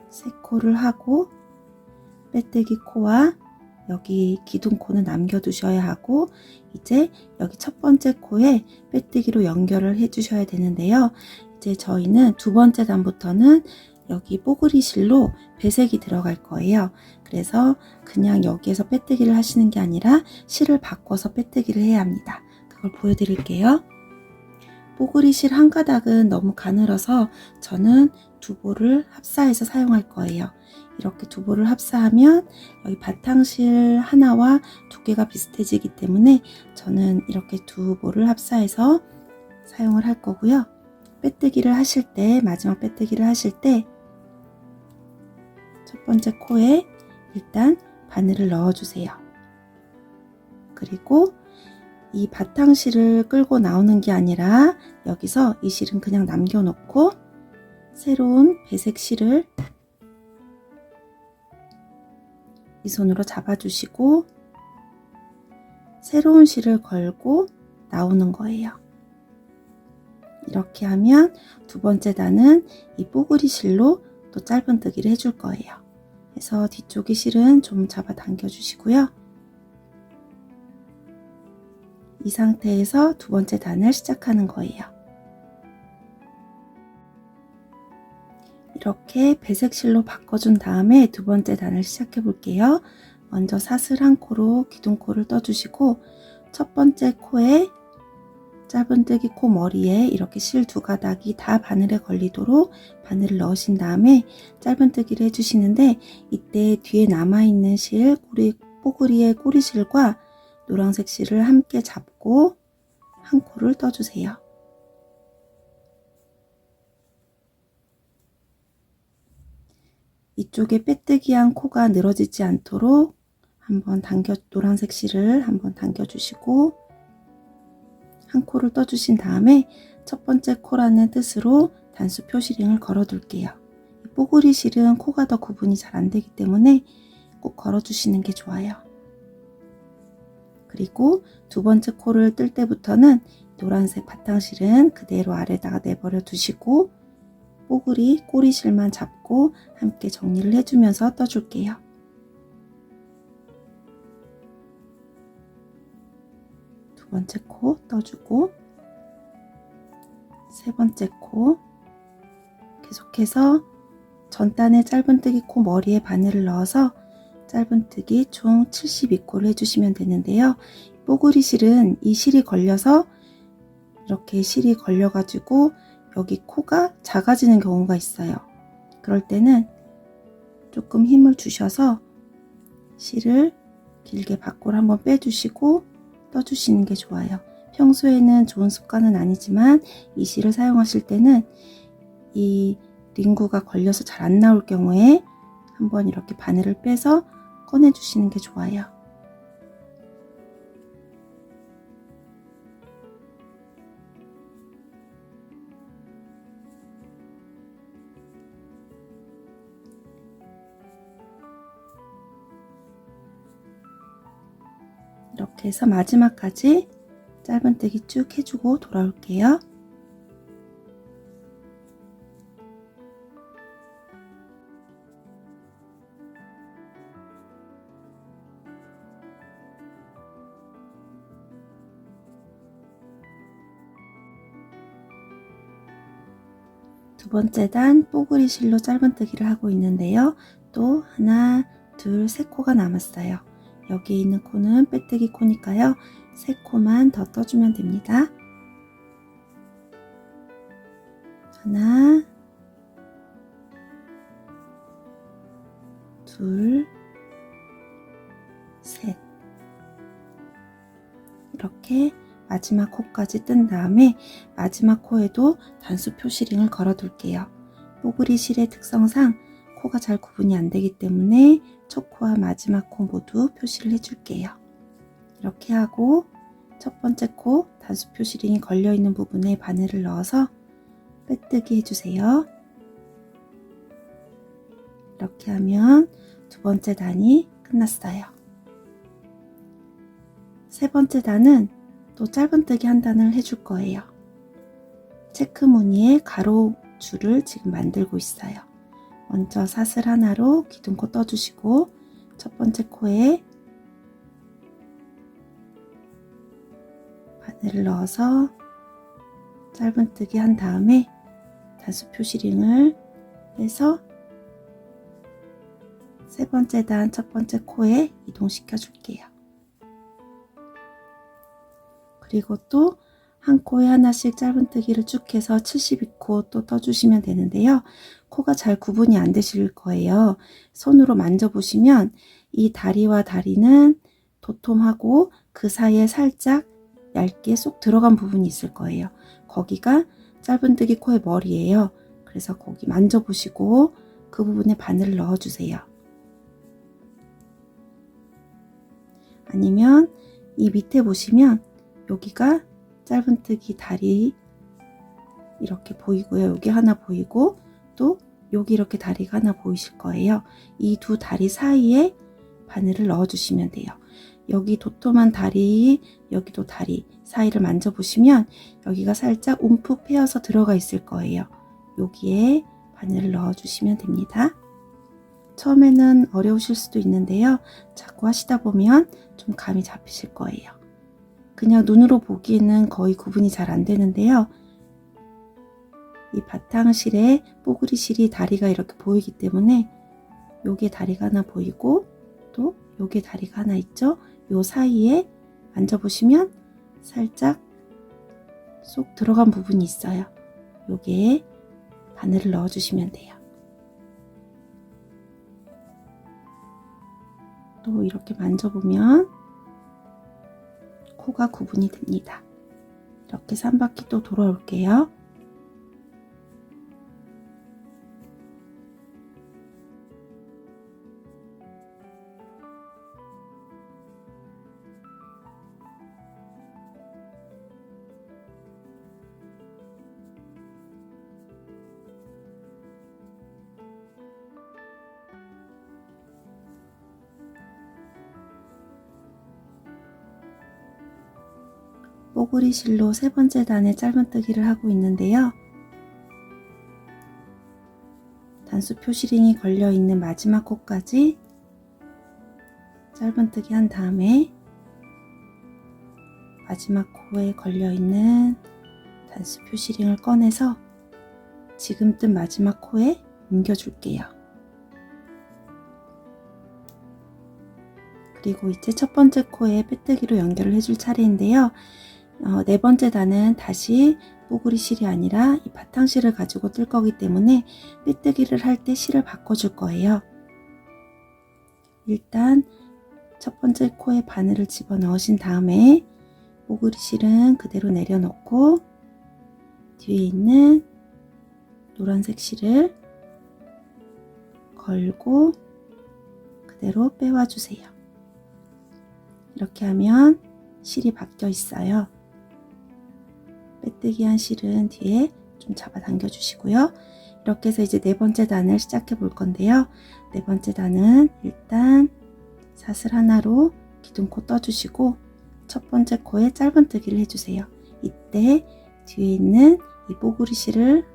세 코를 하고 빼뜨기 코와 여기 기둥코는 남겨두셔야 하고 이제 여기 첫 번째 코에 빼뜨기로 연결을 해주셔야 되는데요. 이제 저희는 두 번째 단부터는 여기 뽀글이 실로 배색이 들어갈 거예요. 그래서 그냥 여기에서 빼뜨기를 하시는 게 아니라 실을 바꿔서 빼뜨기를 해야 합니다. 그걸 보여드릴게요. 뽀글이 실 한 가닥은 너무 가늘어서 저는 두 볼을 합사해서 사용할 거예요. 이렇게 두 볼을 합사하면 여기 바탕실 하나와 두께가 비슷해지기 때문에 저는 이렇게 두 볼을 합사해서 사용을 할 거고요. 빼뜨기를 하실 때, 마지막 빼뜨기를 하실 때 첫 번째 코에 일단 바늘을 넣어주세요. 그리고 이 바탕실을 끌고 나오는 게 아니라 여기서 이 실은 그냥 남겨놓고 새로운 배색 실을 이 손으로 잡아주시고 새로운 실을 걸고 나오는 거예요. 이렇게 하면 두 번째 단은 이 뽀글이 실로 또 짧은뜨기를 해줄 거예요. 그래서 뒤쪽의 실은 좀 잡아 당겨 주시고요. 이 상태에서 두 번째 단을 시작하는 거예요. 이렇게 배색실로 바꿔준 다음에 두 번째 단을 시작해 볼게요. 먼저 사슬 한 코로 기둥코를 떠주시고 첫 번째 코에 짧은뜨기 코 머리에 이렇게 실 두 가닥이 다 바늘에 걸리도록 바늘을 넣으신 다음에 짧은뜨기를 해주시는데 이때 뒤에 남아있는 실, 뽀글이의 꼬리실과 노란색 실을 함께 잡고 한 코를 떠주세요. 이쪽에 빼뜨기한 코가 늘어지지 않도록 한번 노란색 실을 한번 당겨주시고 한 코를 떠주신 다음에 첫 번째 코라는 뜻으로 단수 표시링을 걸어 둘게요. 뽀글이 실은 코가 더 구분이 잘 안 되기 때문에 꼭 걸어 주시는 게 좋아요. 그리고 두 번째 코를 뜰 때부터는 노란색 바탕실은 그대로 아래다가 내버려 두시고 뽀글이 꼬리실만 잡고 함께 정리를 해주면서 떠줄게요. 두 번째 코 떠주고 세 번째 코 계속해서 전단에 짧은뜨기 코 머리에 바늘을 넣어서 짧은뜨기 총 72코를 해주시면 되는데요. 뽀글이 실은 이 실이 걸려서 이렇게 실이 걸려 가지고 여기 코가 작아지는 경우가 있어요. 그럴 때는 조금 힘을 주셔서 실을 길게 밖으로 한번 빼주시고 떠주시는 게 좋아요. 평소에는 좋은 습관은 아니지만 이 실을 사용하실 때는 이 링구가 걸려서 잘 안 나올 경우에 한번 이렇게 바늘을 빼서 꺼내 주시는 게 좋아요. 이렇게 해서 마지막까지 짧은뜨기 쭉 해주고 돌아올게요. 두 번째 단 뽀글이 실로 짧은뜨기를 하고 있는데요. 또 하나, 둘, 세 코가 남았어요. 여기에 있는 코는 빼뜨기 코니까요. 세 코만 더 떠주면 됩니다. 하나, 둘, 셋. 이렇게 마지막 코까지 뜬 다음에 마지막 코에도 단수 표시링을 걸어 둘게요. 뽀글이 실의 특성상 코가 잘 구분이 안 되기 때문에 첫 코와 마지막 코 모두 표시를 해줄게요. 이렇게 하고 첫 번째 코 단수 표시링이 걸려 있는 부분에 바늘을 넣어서 빼뜨기 해주세요. 이렇게 하면 두 번째 단이 끝났어요. 세 번째 단은 또 짧은뜨기 한 단을 해줄 거예요. 체크 무늬의 가로 줄을 지금 만들고 있어요. 먼저 사슬 하나로 기둥코 떠주시고 첫 번째 코에 바늘을 넣어서 짧은뜨기 한 다음에 단수 표시링을 빼서 세 번째 단 첫 번째 코에 이동시켜 줄게요. 그리고 또 한 코에 하나씩 짧은뜨기를 쭉 해서 72코 또 떠주시면 되는데요. 코가 잘 구분이 안 되실 거예요. 손으로 만져보시면 이 다리와 다리는 도톰하고 그 사이에 살짝 얇게 쏙 들어간 부분이 있을 거예요. 거기가 짧은뜨기 코의 머리예요. 그래서 거기 만져보시고 그 부분에 바늘을 넣어주세요. 아니면 이 밑에 보시면 여기가 짧은뜨기 다리 이렇게 보이고요. 여기 하나 보이고 또 여기 이렇게 다리가 하나 보이실 거예요. 이 두 다리 사이에 바늘을 넣어 주시면 돼요. 여기 도톰한 다리, 여기도 다리 사이를 만져보시면 여기가 살짝 움푹 패여서 들어가 있을 거예요. 여기에 바늘을 넣어 주시면 됩니다. 처음에는 어려우실 수도 있는데요. 자꾸 하시다 보면 좀 감이 잡히실 거예요. 그냥 눈으로 보기에는 거의 구분이 잘 안 되는데요. 이 바탕실에 뽀글이 실이 다리가 이렇게 보이기 때문에 여기에 다리가 하나 보이고 또 여기에 다리가 하나 있죠. 요 사이에 만져보시면 살짝 쏙 들어간 부분이 있어요. 여기에 바늘을 넣어 주시면 돼요. 또 이렇게 만져보면 코가 구분이 됩니다. 이렇게 3바퀴 또 돌아올게요. 뽀글이 실로 세 번째 단의 짧은뜨기를 하고 있는데요. 단수 표시링이 걸려 있는 마지막 코까지 짧은뜨기 한 다음에 마지막 코에 걸려 있는 단수 표시링을 꺼내서 지금 뜬 마지막 코에 옮겨 줄게요. 그리고 이제 첫 번째 코에 빼뜨기로 연결을 해줄 차례인데요. 네 번째 단은 다시 뽀글이 실이 아니라 이 바탕실을 가지고 뜰 거기 때문에 빼뜨기를 할 때 실을 바꿔줄 거예요. 일단 첫 번째 코에 바늘을 집어 넣으신 다음에 뽀글이 실은 그대로 내려놓고 뒤에 있는 노란색 실을 걸고 그대로 빼와 주세요. 이렇게 하면 실이 바뀌어 있어요. 빼뜨기 한 실은 뒤에 좀 잡아 당겨 주시고요. 이렇게 해서 이제 네 번째 단을 시작해 볼 건데요. 네 번째 단은 일단 사슬 하나로 기둥코 떠주시고 첫 번째 코에 짧은뜨기를 해주세요. 이때 뒤에 있는 이 뽀글이 실을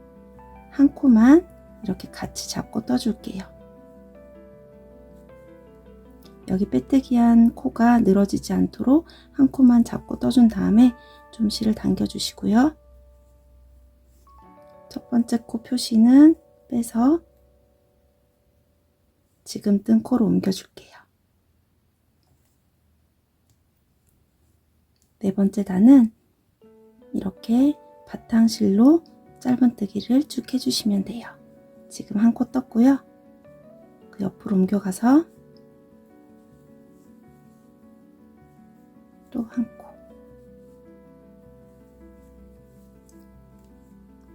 한 코만 이렇게 같이 잡고 떠줄게요. 여기 빼뜨기한 코가 늘어지지 않도록 한 코만 잡고 떠준 다음에 좀 실을 당겨 주시고요. 첫 번째 코 표시는 빼서 지금 뜬 코로 옮겨 줄게요. 네 번째 단은 이렇게 바탕실로 짧은뜨기를 쭉 해주시면 돼요. 지금 한 코 떴고요. 그 옆으로 옮겨가서 또 한 코.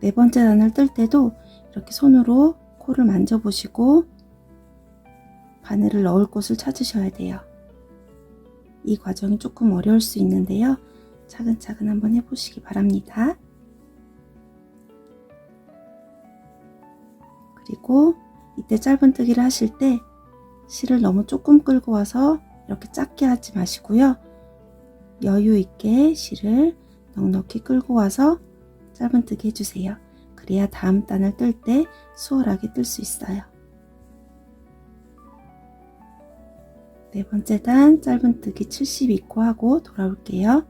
네 번째 단을 뜰 때도 이렇게 손으로 코를 만져보시고 바늘을 넣을 곳을 찾으셔야 돼요. 이 과정이 조금 어려울 수 있는데요. 차근차근 한번 해보시기 바랍니다. 그리고 이때 짧은뜨기를 하실 때 실을 너무 조금 끌고 와서 이렇게 작게 하지 마시고요. 여유 있게 실을 넉넉히 끌고 와서 짧은뜨기 해주세요. 그래야 다음 단을 뜰 때 수월하게 뜰 수 있어요. 네 번째 단 짧은뜨기 72코 하고 돌아올게요.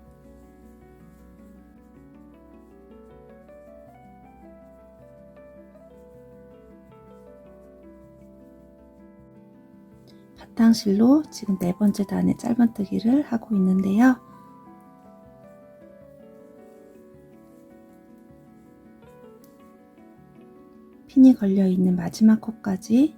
바탕실로 지금 4번째 단의 짧은뜨기를 하고 있는데요. 핀이 걸려 있는 마지막 코까지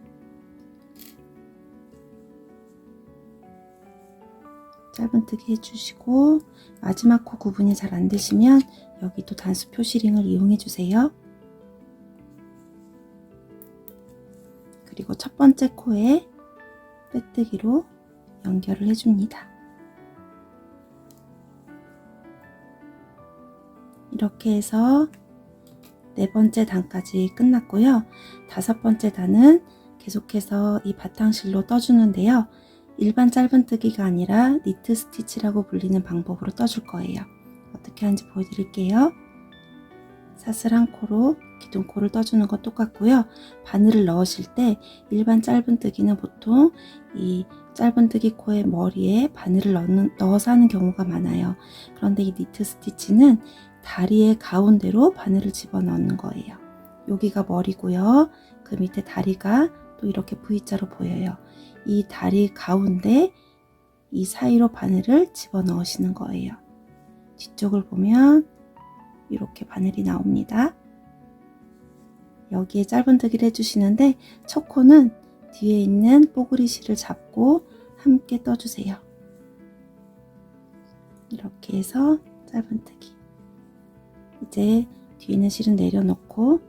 짧은뜨기 해주시고, 마지막 코 구분이 잘 안되시면 여기도 단수 표시링을 이용해 주세요. 그리고 첫 번째 코에 빼뜨기로 연결을 해줍니다. 이렇게 해서 4번째 단까지 끝났고요. 5번째 단은 계속해서 이 바탕실로 떠주는데요. 일반 짧은뜨기가 아니라 니트 스티치라고 불리는 방법으로 떠줄 거예요. 어떻게 하는지 보여드릴게요. 사슬 한 코로 기둥코를 떠주는 거 똑같고요. 바늘을 넣으실 때 일반 짧은뜨기는 보통 이 짧은뜨기 코의 머리에 바늘을 넣어서 하는 경우가 많아요. 그런데 이 니트 스티치는 다리의 가운데로 바늘을 집어넣는 거예요. 여기가 머리고요. 그 밑에 다리가 또 이렇게 V자로 보여요. 이 다리 가운데 이 사이로 바늘을 집어넣으시는 거예요. 뒤쪽을 보면 이렇게 바늘이 나옵니다. 여기에 짧은뜨기를 해주시는데 첫 코는 뒤에 있는 뽀글이 실을 잡고 함께 떠주세요. 이렇게 해서 짧은뜨기. 이제 뒤에 있는 실은 내려놓고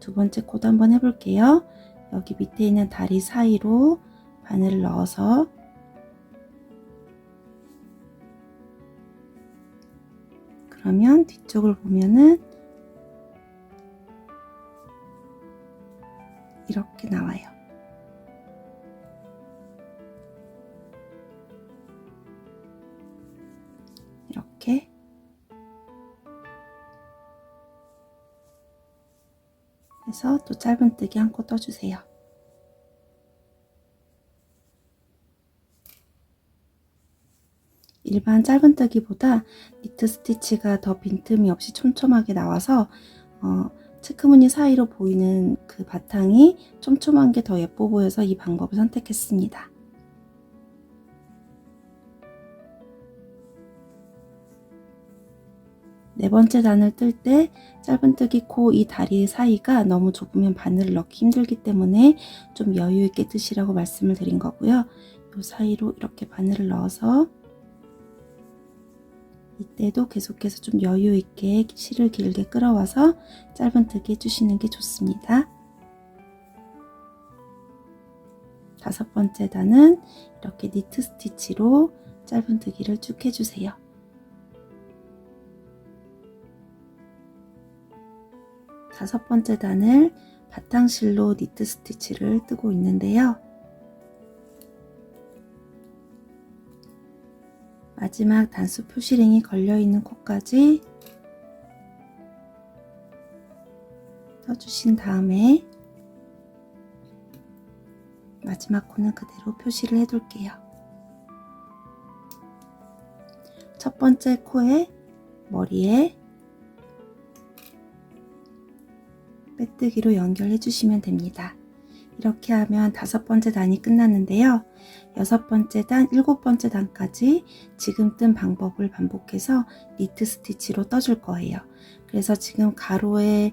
2번째 코도 한번 해볼게요. 여기 밑에 있는 다리 사이로 바늘을 넣어서 그러면 뒤쪽을 보면은 이렇게 나와요. 이렇게 해서 또 짧은뜨기 한 코 떠주세요. 일반 짧은뜨기보다 니트 스티치가 더 빈틈이 없이 촘촘하게 나와서 체크무늬 사이로 보이는 그 바탕이 촘촘한 게 더 예뻐 보여서 이 방법을 선택했습니다. 네 번째 단을 뜰 때 짧은뜨기 코 이 다리 사이가 너무 좁으면 바늘을 넣기 힘들기 때문에 좀 여유 있게 뜨시라고 말씀을 드린 거고요. 이 사이로 이렇게 바늘을 넣어서 이때도 계속해서 좀 여유 있게 실을 길게 끌어와서 짧은뜨기 해주시는 게 좋습니다. 5번째 단은 이렇게 니트 스티치로 짧은뜨기를 쭉 해주세요. 다섯 번째 단을 바탕실로 니트 스티치를 뜨고 있는데요. 마지막 단수 표시링이 걸려있는 코까지 떠주신 다음에 마지막 코는 그대로 표시를 해둘게요. 첫 번째 코의 머리에 빼뜨기로 연결해 주시면 됩니다. 이렇게 하면 5번째 단이 끝났는데요. 6번째 단, 7번째 단까지 지금 뜬 방법을 반복해서 니트 스티치로 떠줄 거예요. 그래서 지금 가로에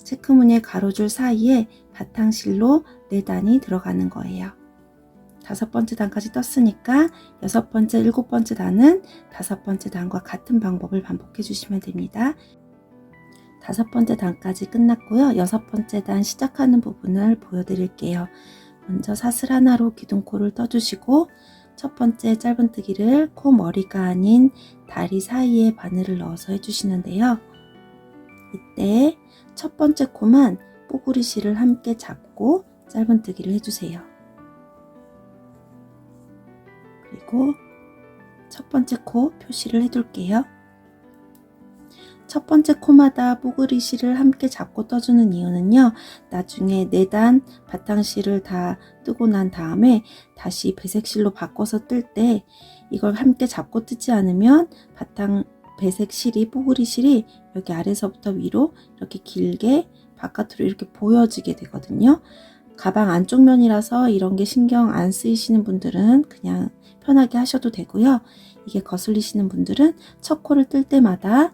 체크무늬의 가로줄 사이에 바탕실로 4단이 들어가는 거예요. 5번째 단까지 떴으니까 6번째, 7번째 단은 5번째 단과 같은 방법을 반복해 주시면 됩니다. 5번째 단까지 끝났고요. 6번째 단 시작하는 부분을 보여드릴게요. 먼저 사슬 하나로 기둥코를 떠주시고 첫 번째 짧은뜨기를 코 머리가 아닌 다리 사이에 바늘을 넣어서 해주시는데요. 이때 첫 번째 코만 뽀글이 실을 함께 잡고 짧은뜨기를 해주세요. 그리고 첫 번째 코 표시를 해둘게요. 첫 번째 코마다 뽀글이 실을 함께 잡고 떠주는 이유는요. 나중에 4단 바탕실을 다 뜨고 난 다음에 다시 배색실로 바꿔서 뜰 때 이걸 함께 잡고 뜨지 않으면 바탕 배색 실이 뽀글이 실이 여기 아래서부터 위로 이렇게 길게 바깥으로 이렇게 보여지게 되거든요. 가방 안쪽 면이라서 이런 게 신경 안 쓰이시는 분들은 그냥 편하게 하셔도 되고요. 이게 거슬리시는 분들은 첫 코를 뜰 때마다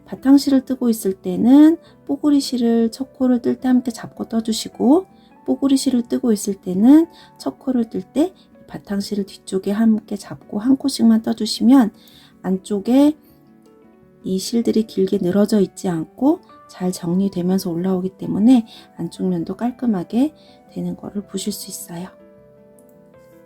바탕실을 뜨고 있을 때는 뽀글이 실을 첫 코를 뜰 때 함께 잡고 떠주시고, 뽀글이 실을 뜨고 있을 때는 첫 코를 뜰 때 바탕실을 뒤쪽에 함께 잡고 한 코씩만 떠주시면 안쪽에 이 실들이 길게 늘어져 있지 않고 잘 정리되면서 올라오기 때문에 안쪽 면도 깔끔하게 되는 거를 보실 수 있어요.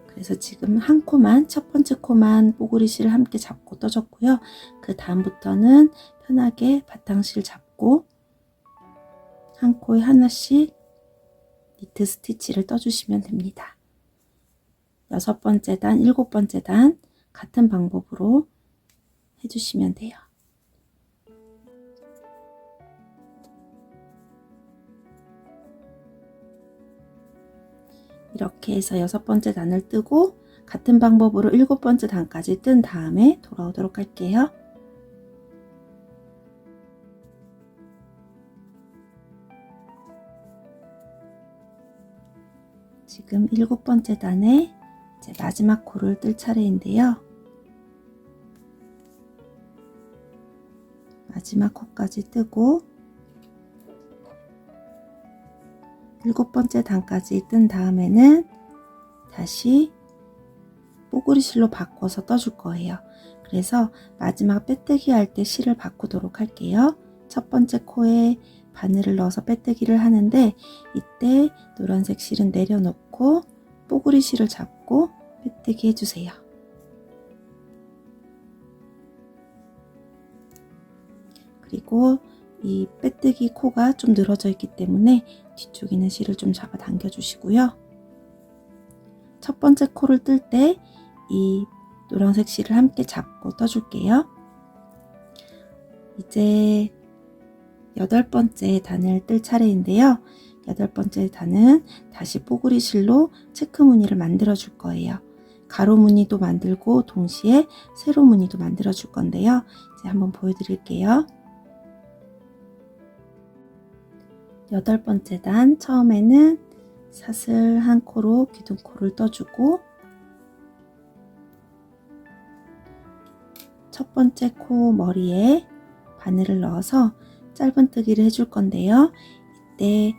그래서 지금 한 코만, 첫 번째 코만 뽀글이 실을 함께 잡고 떠줬고요. 그 다음부터는 편하게 바탕실 잡고 한 코에 하나씩 니트 스티치를 떠주시면 됩니다. 6번째 단, 7번째 단 같은 방법으로 해주시면 돼요. 이렇게 해서 6번째 단을 뜨고 같은 방법으로 7번째 단까지 뜬 다음에 돌아오도록 할게요. 지금 7번째 단에 이제 마지막 코를 뜰 차례인데요. 마지막 코까지 뜨고 7번째 단까지 뜬 다음에는 다시 뽀글이 실로 바꿔서 떠줄 거예요. 그래서 마지막 빼뜨기 할 때 실을 바꾸도록 할게요. 첫 번째 코에 바늘을 넣어서 빼뜨기를 하는데 이때 노란색 실은 내려놓고 뽀글이 실을 잡고 빼뜨기 해주세요. 그리고 이 빼뜨기 코가 좀 늘어져 있기 때문에 뒤쪽에 있는 실을 좀 잡아 당겨 주시고요. 첫 번째 코를 뜰 때 이 노란색 실을 함께 잡고 떠줄게요. 이제 8번째 단을 뜰 차례인데요. 8번째 단은 다시 뽀글이 실로 체크 무늬를 만들어 줄 거예요. 가로 무늬도 만들고 동시에 세로 무늬도 만들어 줄 건데요. 이제 한번 보여드릴게요. 8번째 단 처음에는 사슬 한 코로 기둥코를 떠주고 첫 번째 코 머리에 바늘을 넣어서 짧은뜨기를 해줄 건데요. 이때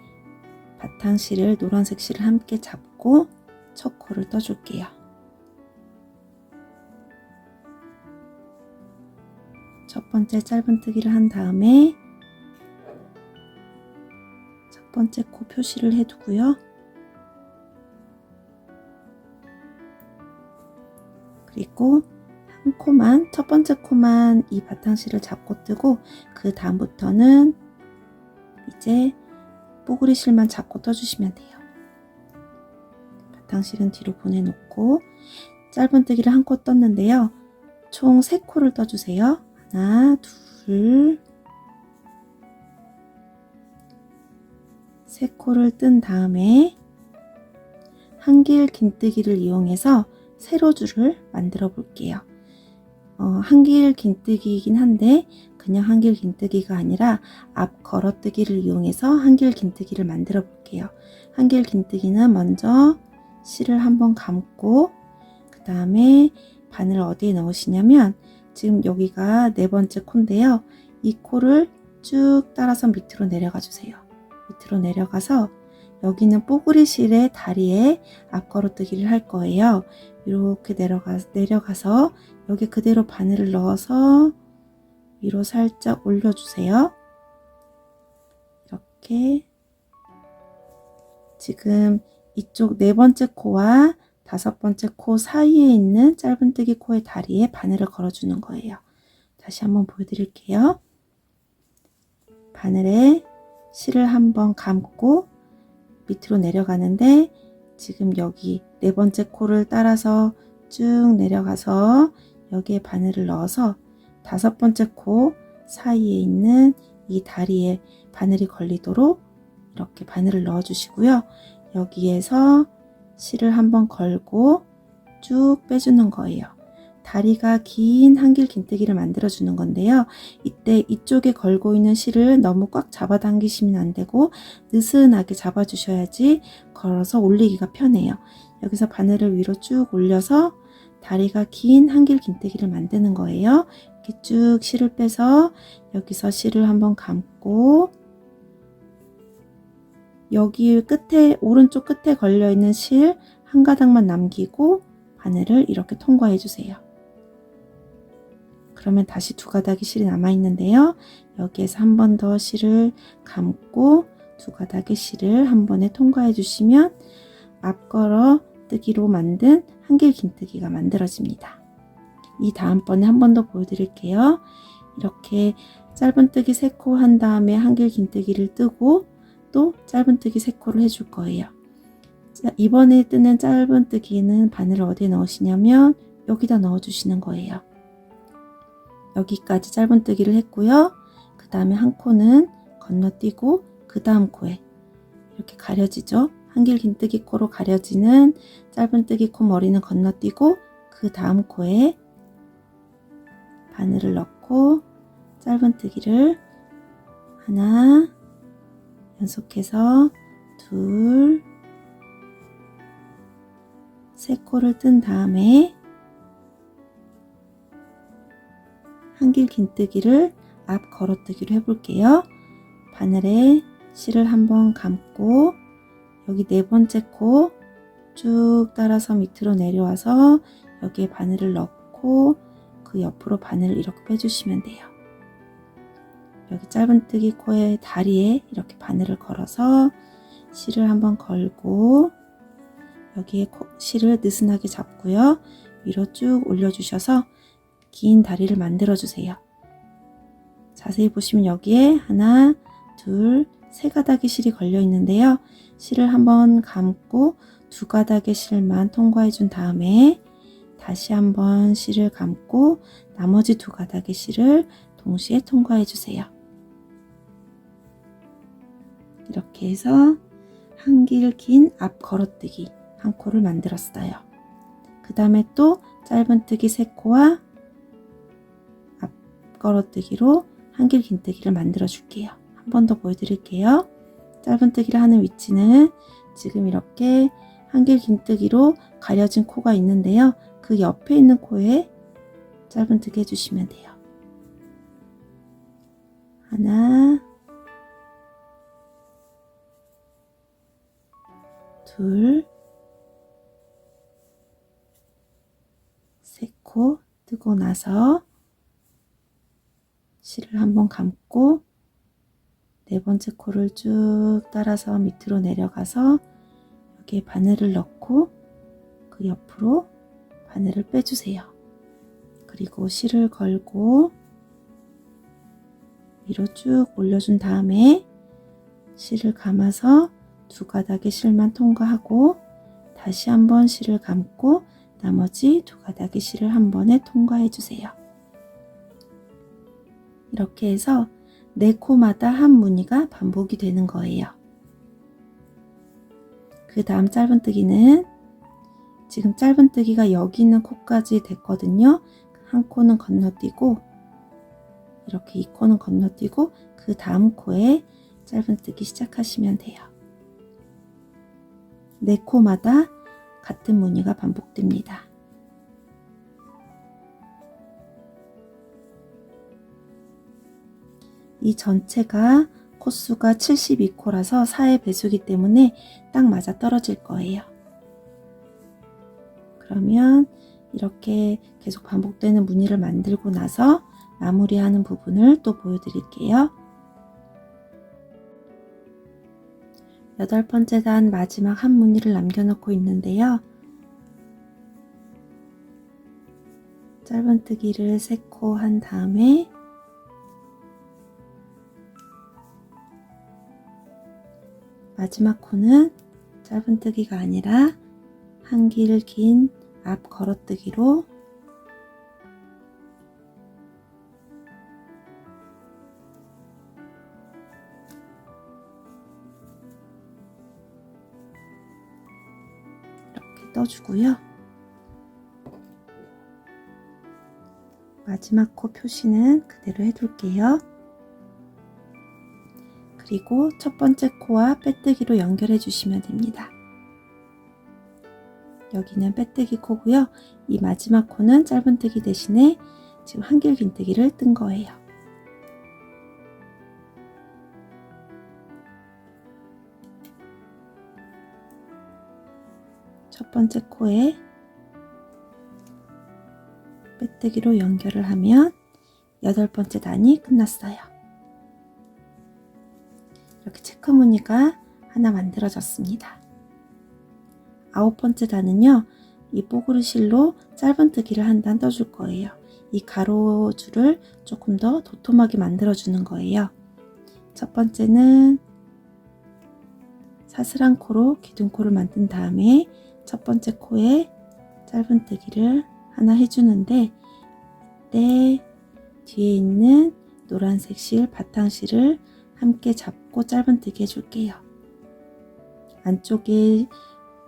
바탕실을 노란색 실을 함께 잡고 첫 코를 떠줄게요. 첫 번째 짧은뜨기를 한 다음에 첫 번째 코 표시를 해두고요. 그리고 한 코만, 첫 번째 코만 이 바탕실을 잡고 뜨고 그 다음부터는 이제 뽀글이 실만 잡고 떠주시면 돼요. 바탕실은 뒤로 보내놓고 짧은뜨기를 한 코 떴는데요. 총 3코를 떠주세요. 하나, 둘, 3코를 뜬 다음에 한길 긴뜨기를 이용해서 세로줄을 만들어 볼게요. 한길 긴뜨기이긴 한데 그냥 한길 긴뜨기가 아니라 앞 걸어뜨기를 이용해서 한길 긴뜨기를 만들어 볼게요. 한길 긴뜨기는 먼저 실을 한번 감고 그 다음에 바늘 어디에 넣으시냐면 지금 여기가 4번째 코인데요. 이 코를 쭉 따라서 밑으로 내려가 주세요. 밑으로 내려가서 여기는 뽀글이 실의 다리에 앞 걸어뜨기를 할 거예요. 이렇게 내려가서 여기 그대로 바늘을 넣어서 위로 살짝 올려주세요. 이렇게 지금 이쪽 4번째 코와 5번째 코 사이에 있는 짧은뜨기 코의 다리에 바늘을 걸어주는 거예요. 다시 한번 보여드릴게요. 바늘에 실을 한번 감고 밑으로 내려가는데 지금 여기 4번째 코를 따라서 쭉 내려가서 여기에 바늘을 넣어서 5번째 코 사이에 있는 이 다리에 바늘이 걸리도록 이렇게 바늘을 넣어 주시고요. 여기에서 실을 한번 걸고 쭉 빼주는 거예요. 다리가 긴 한길 긴뜨기를 만들어 주는 건데요. 이때 이쪽에 걸고 있는 실을 너무 꽉 잡아당기시면 안 되고 느슨하게 잡아 주셔야지 걸어서 올리기가 편해요. 여기서 바늘을 위로 쭉 올려서 다리가 긴 한길 긴뜨기를 만드는 거예요. 이렇게 쭉 실을 빼서 여기서 실을 한번 감고 여기 끝에 오른쪽 끝에 걸려 있는 실 한 가닥만 남기고 바늘을 이렇게 통과해 주세요. 그러면 다시 두 가닥의 실이 남아 있는데요. 여기에서 한 번 더 실을 감고 두 가닥의 실을 한 번에 통과해 주시면 앞걸어 뜨기로 만든 한길 긴뜨기가 만들어집니다. 이 다음번에 한 번 더 보여드릴게요. 이렇게 짧은뜨기 3코 한 다음에 한길 긴뜨기를 뜨고 또 짧은뜨기 3코를 해줄 거예요. 이번에 뜨는 짧은뜨기는 바늘을 어디에 넣으시냐면 여기다 넣어주시는 거예요. 여기까지 짧은뜨기를 했고요. 그 다음에 한 코는 건너뛰고 그 다음 코에 이렇게 가려지죠. 한길 긴뜨기 코로 가려지는 짧은뜨기 코 머리는 건너뛰고 그 다음 코에 바늘을 넣고 짧은뜨기를 하나, 연속해서 둘, 세 코를 뜬 다음에 한길 긴뜨기를 앞 걸어뜨기로 해볼게요. 바늘에 실을 한번 감고 여기 네 번째 코 쭉 따라서 밑으로 내려와서 여기에 바늘을 넣고 그 옆으로 바늘을 이렇게 빼주시면 돼요. 여기 짧은뜨기 코의 다리에 이렇게 바늘을 걸어서 실을 한번 걸고 여기에 실을 느슨하게 잡고요. 위로 쭉 올려주셔서 긴 다리를 만들어 주세요. 자세히 보시면 여기에 하나, 둘, 세 가닥의 실이 걸려 있는데요. 실을 한번 감고 두 가닥의 실만 통과해 준 다음에 다시 한번 실을 감고 나머지 두 가닥의 실을 동시에 통과해 주세요. 이렇게 해서 한길 긴 앞 걸어뜨기 한 코를 만들었어요. 그 다음에 또 짧은뜨기 3코와 앞 걸어뜨기로 한길 긴뜨기를 만들어 줄게요. 한 번 더 보여드릴게요. 짧은뜨기를 하는 위치는 지금 이렇게 한길 긴뜨기로 가려진 코가 있는데요. 그 옆에 있는 코에 짧은뜨기 해주시면 돼요. 하나, 둘, 세 코 뜨고 나서 실을 한번 감고 네 번째 코를 쭉 따라서 밑으로 내려가서 여기에 바늘을 넣고 그 옆으로 바늘을 빼주세요. 그리고 실을 걸고 위로 쭉 올려준 다음에 실을 감아서 두 가닥의 실만 통과하고 다시 한번 실을 감고 나머지 두 가닥의 실을 한 번에 통과해 주세요. 이렇게 해서 4코마다 한 무늬가 반복이 되는 거예요. 그 다음 짧은뜨기는 지금 짧은뜨기가 여기 있는 코까지 됐거든요. 한 코는 건너뛰고 이렇게 이 코는 건너뛰고 그 다음 코에 짧은뜨기 시작하시면 돼요. 4코마다 같은 무늬가 반복됩니다. 이 전체가 코수가 72코라서 4의 배수기 때문에 딱 맞아 떨어질 거예요. 그러면 이렇게 계속 반복되는 무늬를 만들고 나서 마무리하는 부분을 또 보여드릴게요. 8번째 단 마지막 한 무늬를 남겨놓고 있는데요. 짧은뜨기를 3코 한 다음에 마지막 코는 짧은뜨기가 아니라 한길 긴 앞 걸어뜨기로 이렇게 떠주고요. 마지막 코 표시는 그대로 해둘게요. 그리고 첫 번째 코와 빼뜨기로 연결해 주시면 됩니다. 여기는 빼뜨기 코고요. 이 마지막 코는 짧은뜨기 대신에 지금 한길긴뜨기를 뜬 거예요. 첫 번째 코에 빼뜨기로 연결을 하면 8번째 단이 끝났어요. 이렇게 체크 무늬가 하나 만들어졌습니다. 9번째 단은요, 이 뽀글이실로 짧은뜨기를 한 단 떠줄 거예요. 이 가로줄을 조금 더 도톰하게 만들어 주는 거예요. 첫 번째는 사슬한 코로 기둥코를 만든 다음에 첫 번째 코에 짧은뜨기를 하나 해주는데, 이때 뒤에 있는 노란색 실, 바탕실을 함께 잡고 짧은뜨기 해줄게요. 안쪽에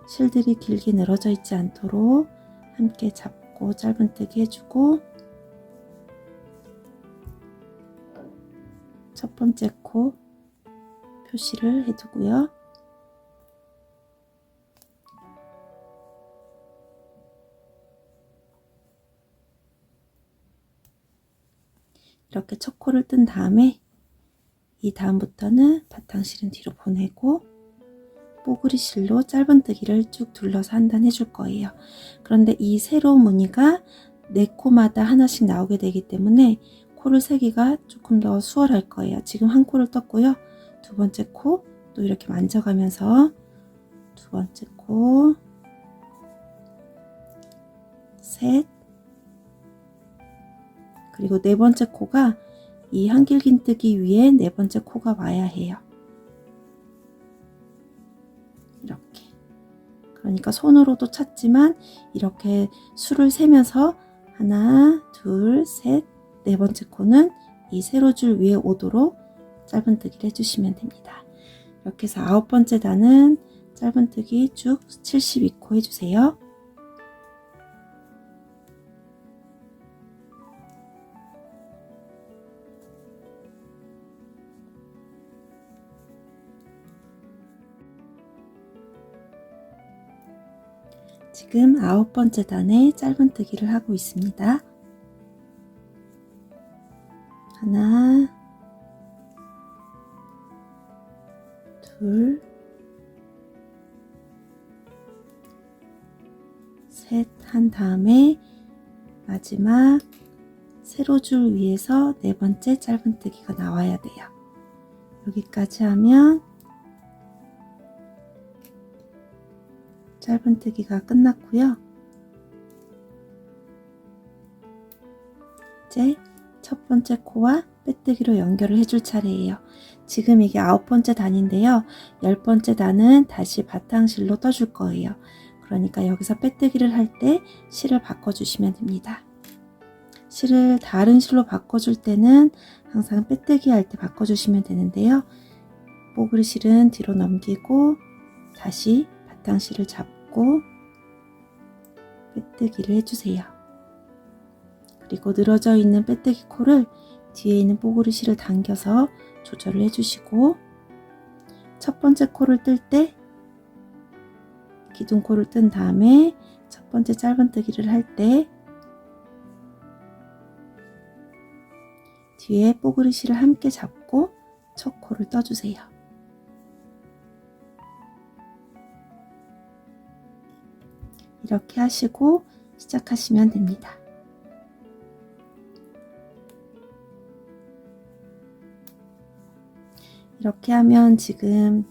실들이 길게 늘어져 있지 않도록 함께 잡고 짧은뜨기 해주고, 첫 번째 코 표시를 해두고요. 이렇게 첫 코를 뜬 다음에 이 다음부터는 바탕실은 뒤로 보내고 뽀글이실로 짧은뜨기를 쭉 둘러서 한 단 해줄 거예요. 그런데 이 세로 무늬가 4코마다 하나씩 나오게 되기 때문에 코를 세기가 조금 더 수월할 거예요. 지금 한 코를 떴고요. 두 번째 코 또 이렇게 만져가면서 두 번째 코, 셋, 그리고 네 번째 코가 이 한길긴뜨기 위에 네 번째 코가 와야 해요. 이렇게. 그러니까 손으로도 찾지만 이렇게 수를 세면서 하나, 둘, 셋, 네 번째 코는 이 세로줄 위에 오도록 짧은뜨기를 해주시면 됩니다. 이렇게 해서 9번째 단은 짧은뜨기 쭉 72코 해주세요. 지금 9번째 단에 짧은뜨기를 하고 있습니다. 하나, 둘, 셋 한 다음에 마지막 세로줄 위에서 네 번째 짧은뜨기가 나와야 돼요. 여기까지 하면 짧은뜨기가 끝났고요. 이제 첫 번째 코와 빼뜨기로 연결을 해줄 차례예요. 지금 이게 9번째 단인데요. 10번째 단은 다시 바탕실로 떠줄 거예요. 그러니까 여기서 빼뜨기를 할 때 실을 바꿔주시면 됩니다. 실을 다른 실로 바꿔줄 때는 항상 빼뜨기 할 때 바꿔주시면 되는데요. 뽀글이 실은 뒤로 넘기고 다시 바탕실을 잡고 빼뜨기를 해주세요. 그리고 늘어져 있는 빼뜨기 코를 뒤에 있는 뽀글이 실을 당겨서 조절을 해주시고, 첫 번째 코를 뜰 때 기둥코를 뜬 다음에 첫 번째 짧은뜨기를 할 때 뒤에 뽀글이 실을 함께 잡고 첫 코를 떠주세요. 이렇게 하시고 시작하시면 됩니다. 이렇게 하면 지금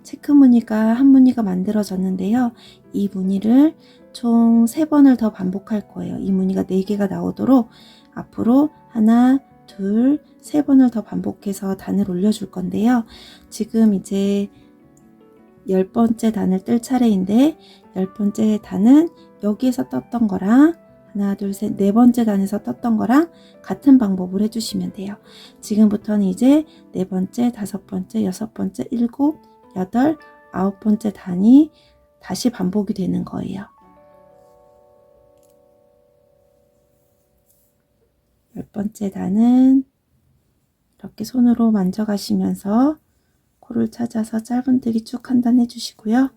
체크 무늬가 한 무늬가 만들어졌는데요. 이 무늬를 총 3번을 더 반복할 거예요. 이 무늬가 4개가 나오도록 앞으로 하나, 둘, 3번을 더 반복해서 단을 올려줄 건데요. 지금 이제 10번째 단을 뜰 차례인데 10번째 단은 여기에서 떴던 거랑 하나, 둘, 셋, 4번째 단에서 떴던 거랑 같은 방법을 해주시면 돼요. 지금부터는 이제 4번째, 5번째, 6번째, 7, 8, 9번째 단이 다시 반복이 되는 거예요. 번째 단은 이렇게 손으로 만져가시면서 코를 찾아서 짧은뜨기 쭉 한 단 해주시고요.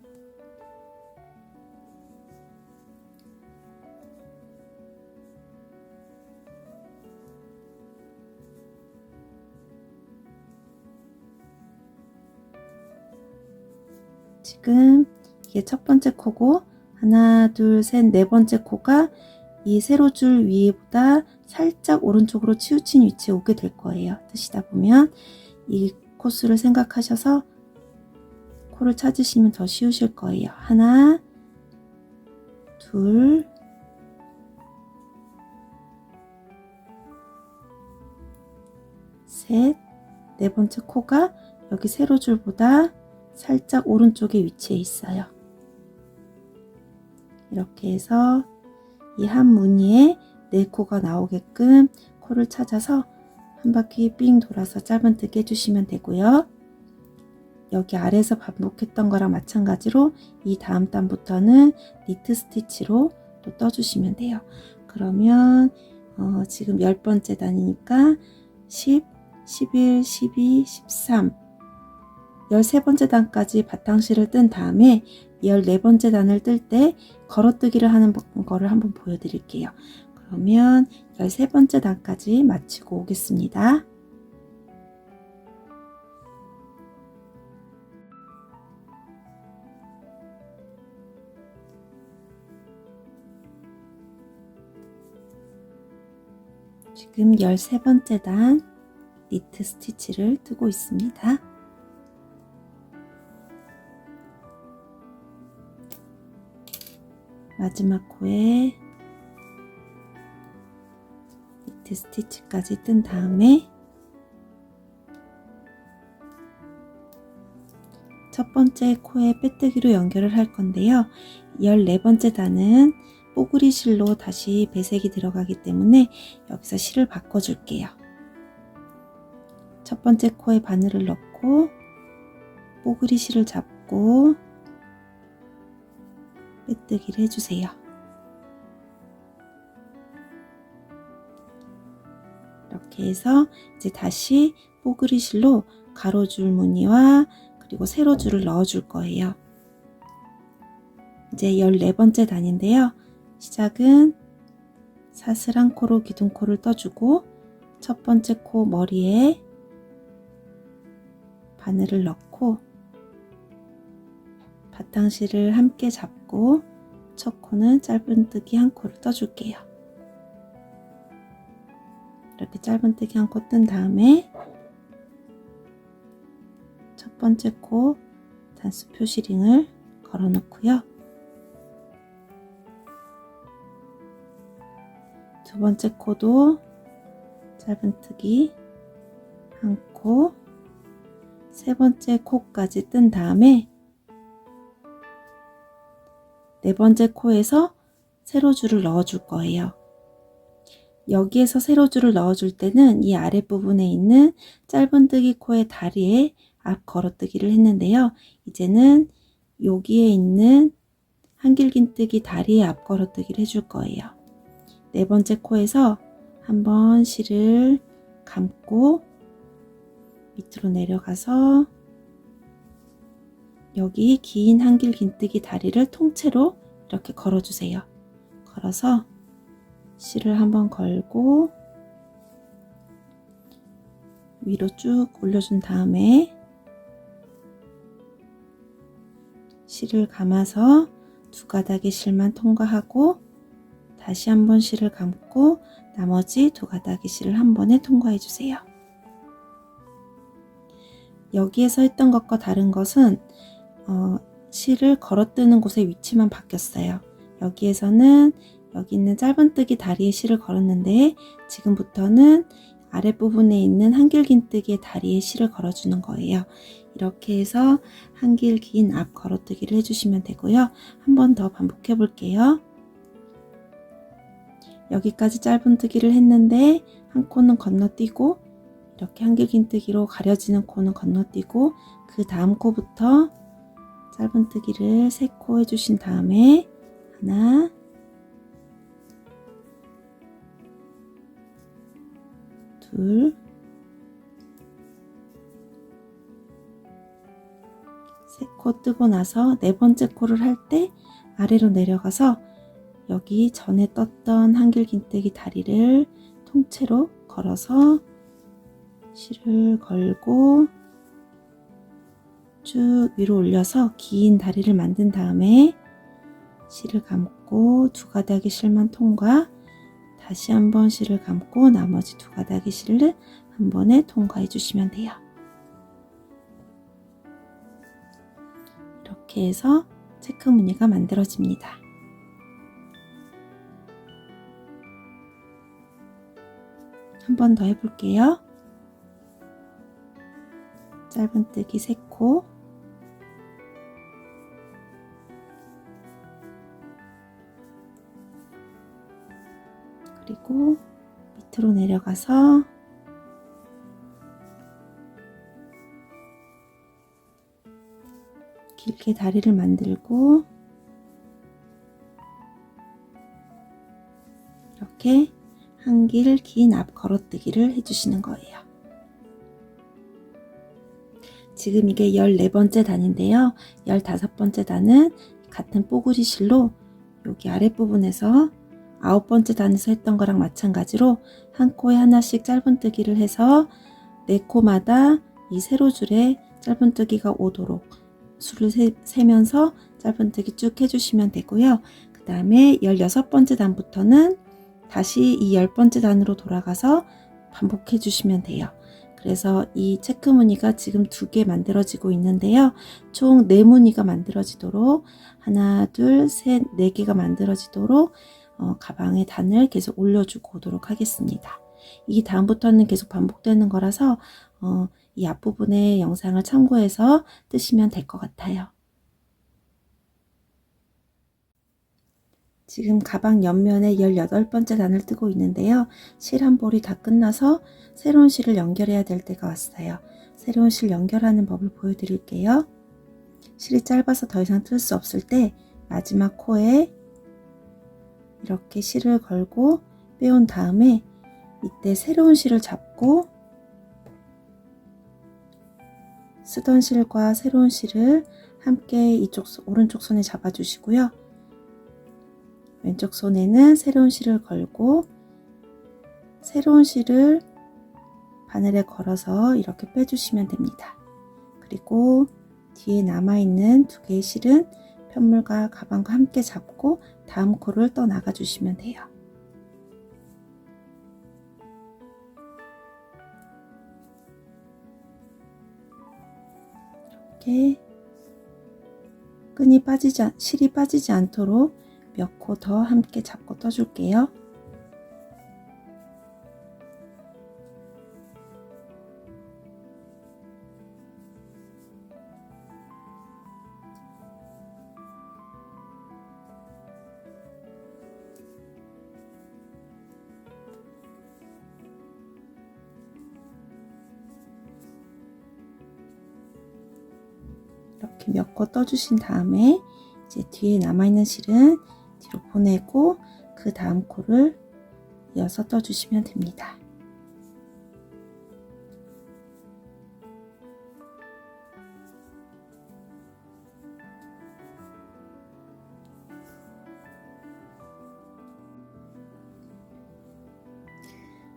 지금 이게 첫 번째 코고 하나, 둘, 셋, 네 번째 코가 이 세로줄 위보다 살짝 오른쪽으로 치우친 위치에 오게 될 거예요. 뜨시다 보면 이 코수를 생각하셔서 코를 찾으시면 더 쉬우실 거예요. 하나, 둘, 셋, 네 번째 코가 여기 세로줄보다 살짝 오른쪽에 위치해 있어요. 이렇게 해서 이 한 무늬에 네 코가 나오게끔 코를 찾아서 한 바퀴 삥 돌아서 짧은뜨기 해주시면 되고요. 여기 아래에서 반복했던 거랑 마찬가지로 이 다음 단부터는 니트 스티치로 또 떠주시면 돼요. 그러면 지금 10번째 단이니까 10, 11, 12, 13, 13번째 단까지 바탕실을 뜬 다음에 14번째 단을 뜰 때 걸어뜨기를 하는 거를 한번 보여드릴게요. 그러면 13번째 단까지 마치고 오겠습니다. 지금 13번째 단 니트 스티치를 뜨고 있습니다. 마지막 코에 니트 스티치까지 뜬 다음에 첫 번째 코에 빼뜨기로 연결을 할 건데요. 14번째 단은 뽀글이 실로 다시 배색이 들어가기 때문에 여기서 실을 바꿔 줄게요. 첫 번째 코에 바늘을 넣고 뽀글이 실을 잡고 빼뜨기를 해주세요. 이렇게 해서 이제 다시 뽀글이 실로 가로줄 무늬와 그리고 세로줄을 넣어 줄 거예요. 이제 14번째 단인데요. 시작은 사슬한 코로 기둥코를 떠주고 첫 번째 코 머리에 바늘을 넣고 바탕실을 함께 잡고 첫 코는 짧은뜨기 한 코를 떠줄게요. 이렇게 짧은뜨기 한 코 뜬 다음에 첫 번째 코 단수 표시링을 걸어 놓고요. 두 번째 코도 짧은뜨기 한 코, 세 번째 코까지 뜬 다음에 네 번째 코에서 세로줄을 넣어 줄 거예요. 여기에서 세로줄을 넣어 줄 때는 이 아랫부분에 있는 짧은뜨기 코의 다리에 앞 걸어뜨기를 했는데요. 이제는 여기에 있는 한길긴뜨기 다리에 앞 걸어뜨기를 해줄 거예요. 네 번째 코에서 한번 실을 감고 밑으로 내려가서 여기 긴 한길긴뜨기 다리를 통째로 이렇게 걸어주세요. 걸어서 실을 한번 걸고 위로 쭉 올려준 다음에 실을 감아서 두 가닥의 실만 통과하고 다시 한번 실을 감고 나머지 두 가닥의 실을 한 번에 통과해 주세요. 여기에서 했던 것과 다른 것은 실을 걸어뜨는 곳의 위치만 바뀌었어요. 여기에서는 여기 있는 짧은뜨기 다리에 실을 걸었는데 지금부터는 아랫부분에 있는 한길긴뜨기의 다리에 실을 걸어주는 거예요. 이렇게 해서 한길긴 앞 걸어뜨기를 해주시면 되고요. 한 번 더 반복해 볼게요. 여기까지 짧은뜨기를 했는데 한 코는 건너뛰고 이렇게 한길긴뜨기로 가려지는 코는 건너뛰고 그 다음 코부터 짧은뜨기를 3코 해주신 다음에 하나, 둘, 세 코 뜨고 나서 네 번째 코를 할 때 아래로 내려가서 여기 전에 떴던 한길긴뜨기 다리를 통째로 걸어서 실을 걸고 쭉 위로 올려서 긴 다리를 만든 다음에 실을 감고 두 가닥의 실만 통과, 다시 한번 실을 감고 나머지 두 가닥의 실을 한 번에 통과해 주시면 돼요. 이렇게 해서 체크 무늬가 만들어집니다. 한 번 더 해볼게요. 짧은뜨기 3코, 그리고 밑으로 내려가서 길게 다리를 만들고 이렇게 한길 긴 앞 걸어뜨기를 해주시는 거예요. 지금 이게 14번째 단인데요. 15번째 단은 같은 뽀글이 실로 여기 아랫부분에서 9번째 단에서 했던 거랑 마찬가지로 한 코에 하나씩 짧은뜨기를 해서 4코마다 이 세로줄에 짧은뜨기가 오도록 수를 세면서 짧은뜨기 쭉 해주시면 되고요. 그 다음에 16번째 단부터는 다시 이 10번째 단으로 돌아가서 반복해 주시면 돼요. 그래서 이 체크 무늬가 지금 2개 만들어지고 있는데요. 총 4무늬가 만들어지도록 하나, 둘, 셋, 4개가 만들어지도록 가방에 단을 계속 올려주고 오도록 하겠습니다. 이 다음부터는 계속 반복되는 거라서 이 앞부분의 영상을 참고해서 뜨시면 될 것 같아요. 지금 가방 옆면에 18번째 단을 뜨고 있는데요. 실 한 볼이 다 끝나서 새로운 실을 연결해야 될 때가 왔어요. 새로운 실 연결하는 법을 보여드릴게요. 실이 짧아서 더 이상 뜰 수 없을 때 마지막 코에 이렇게 실을 걸고 빼온 다음에 이때 새로운 실을 잡고 쓰던 실과 새로운 실을 함께 이쪽 오른쪽 손에 잡아 주시고요. 왼쪽 손에는 새로운 실을 걸고 새로운 실을 바늘에 걸어서 이렇게 빼주시면 됩니다. 그리고 뒤에 남아있는 2개의 실은 편물과 가방과 함께 잡고 다음 코를 떠 나가 주시면 돼요. 이렇게 실이 빠지지 않도록 몇 코 더 함께 잡고 떠줄게요. 이렇게 몇 코 떠주신 다음에 이제 뒤에 남아있는 실은 뒤로 보내고 그 다음 코를 이어서 떠주시면 됩니다.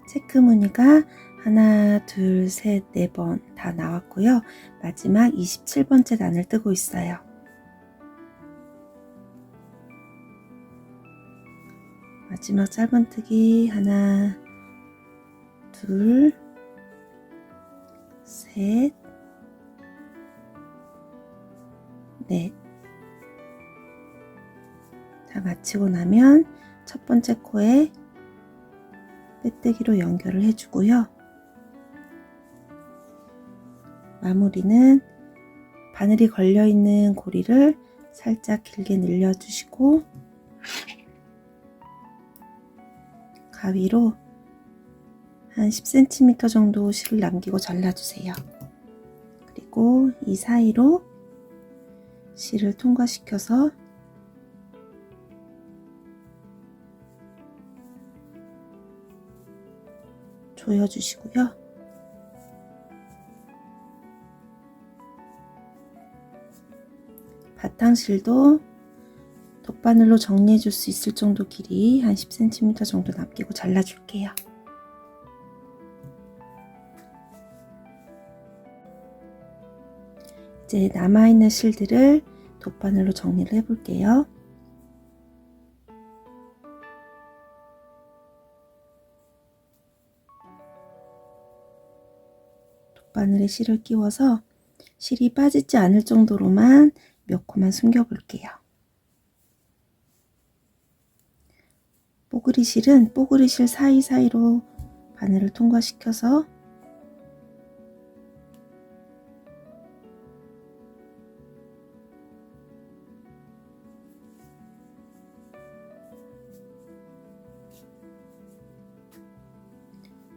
체크 무늬가 하나, 둘, 셋, 4번 다 나왔고요. 마지막 27번째 단을 뜨고 있어요. 마지막 짧은뜨기 하나, 둘, 셋, 넷. 다 마치고 나면 첫 번째 코에 빼뜨기로 연결을 해주고요. 마무리는 바늘이 걸려있는 고리를 살짝 길게 늘려주시고 가위로 한 10cm 정도 실을 남기고 잘라주세요. 그리고 이 사이로 실을 통과시켜서 조여주시고요. 바탕실도 돗바늘로 정리해 줄 수 있을 정도 길이 한 10cm 정도 남기고 잘라줄게요. 이제 남아있는 실들을 돗바늘로 정리를 해 볼게요. 돗바늘에 실을 끼워서 실이 빠지지 않을 정도로만 몇 코만 숨겨 볼게요. 뽀글이 실은 뽀글이 실 사이사이로 바늘을 통과시켜서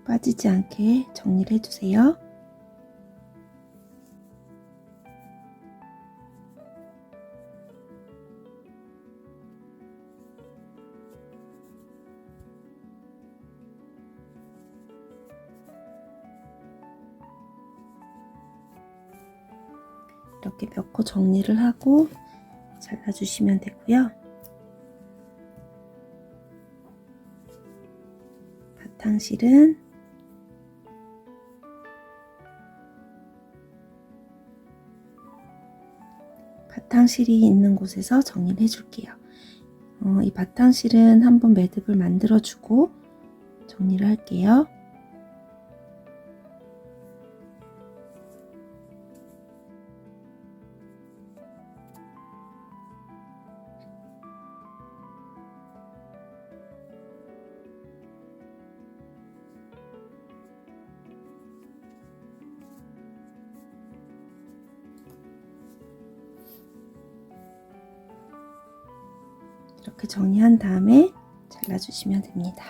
빠지지 않게 정리를 해주세요. 이렇게 몇 코 정리를 하고 잘라주시면 되고요. 바탕실은 바탕실이 있는 곳에서 정리를 해줄게요. 이 바탕실은 한번 매듭을 만들어주고 정리를 할게요. 이렇게 정리한 다음에 잘라주시면 됩니다.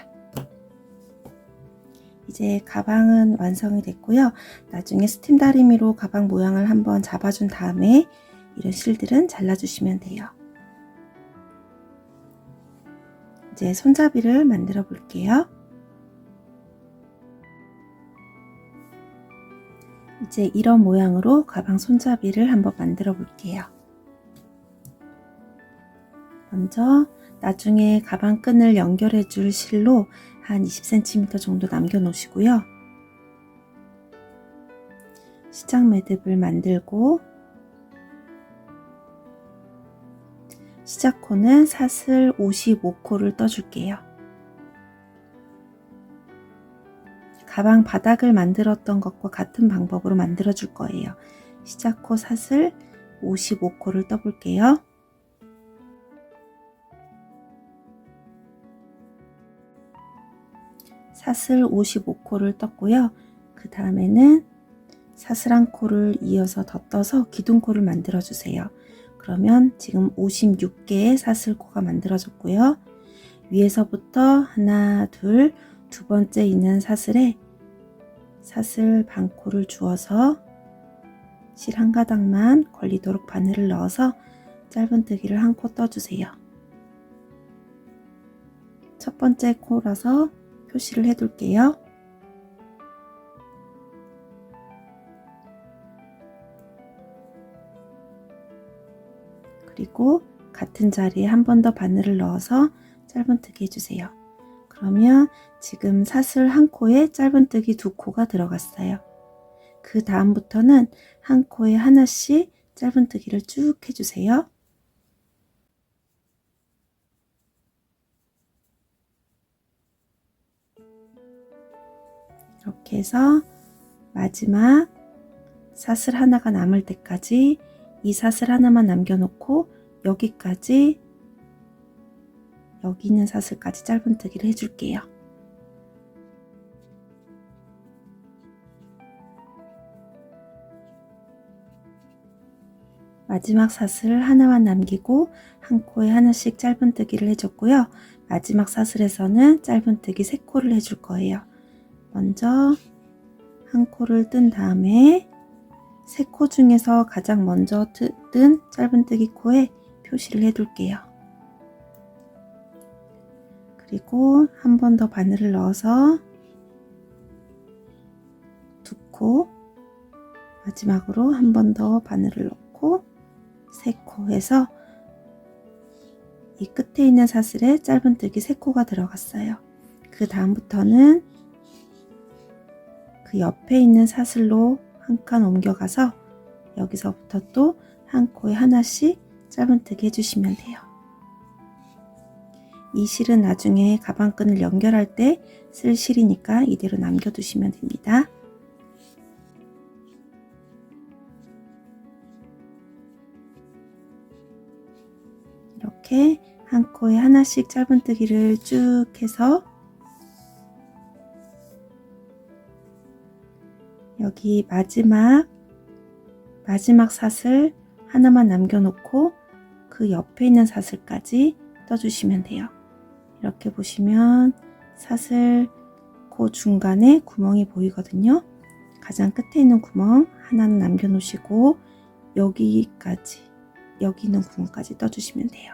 이제 가방은 완성이 됐고요. 나중에 스팀 다리미로 가방 모양을 한번 잡아준 다음에 이런 실들은 잘라주시면 돼요. 이제 손잡이를 만들어 볼게요. 이제 이런 모양으로 가방 손잡이를 한번 만들어 볼게요. 먼저 나중에 가방 끈을 연결해 줄 실로 한 20cm 정도 남겨 놓으시고요. 시작 매듭을 만들고 시작코는 사슬 55코를 떠줄게요. 가방 바닥을 만들었던 것과 같은 방법으로 만들어 줄 거예요. 시작코 사슬 55코를 떠볼게요. 사슬 55코를 떴고요. 그 다음에는 사슬 한 코를 이어서 더 떠서 기둥코를 만들어 주세요. 그러면 지금 56개의 사슬코가 만들어졌고요. 위에서부터 하나, 둘, 두 번째 있는 사슬에 사슬 반코를 주어서 실 한 가닥만 걸리도록 바늘을 넣어서 짧은뜨기를 한 코 떠주세요. 첫 번째 코라서 표시를 해둘게요. 그리고 같은 자리에 한 번 더 바늘을 넣어서 짧은뜨기 해주세요. 그러면 지금 사슬 한 코에 짧은뜨기 두 코가 들어갔어요. 그 다음부터는 한 코에 하나씩 짧은뜨기를 쭉 해주세요. 이렇게 해서 마지막 사슬 하나가 남을 때까지 이 사슬 하나만 남겨놓고 여기까지 여기 있는 사슬까지 짧은뜨기를 해줄게요. 마지막 사슬 하나만 남기고 한 코에 하나씩 짧은뜨기를 해줬고요. 마지막 사슬에서는 짧은뜨기 3코를 해줄 거예요. 먼저 한 코를 뜬 다음에 3코 중에서 가장 먼저 뜬 짧은뜨기 코에 표시를 해둘게요. 그리고 한 번 더 바늘을 넣어서 코, 마지막으로 한 번 더 바늘을 넣고 3코 해서 이 끝에 있는 사슬에 짧은뜨기 3코가 들어갔어요. 그 다음부터는 그 옆에 있는 사슬로 한 칸 옮겨가서 여기서부터 또 한 코에 하나씩 짧은뜨기 해주시면 돼요. 이 실은 나중에 가방끈을 연결할 때 쓸 실이니까 이대로 남겨두시면 됩니다. 이렇게 한 코에 하나씩 짧은뜨기를 쭉 해서 여기 마지막 사슬 하나만 남겨놓고 그 옆에 있는 사슬까지 떠주시면 돼요. 이렇게 보시면 사슬 그 중간에 구멍이 보이거든요. 가장 끝에 있는 구멍 하나는 남겨놓으시고 여기까지, 여기 있는 구멍까지 떠주시면 돼요.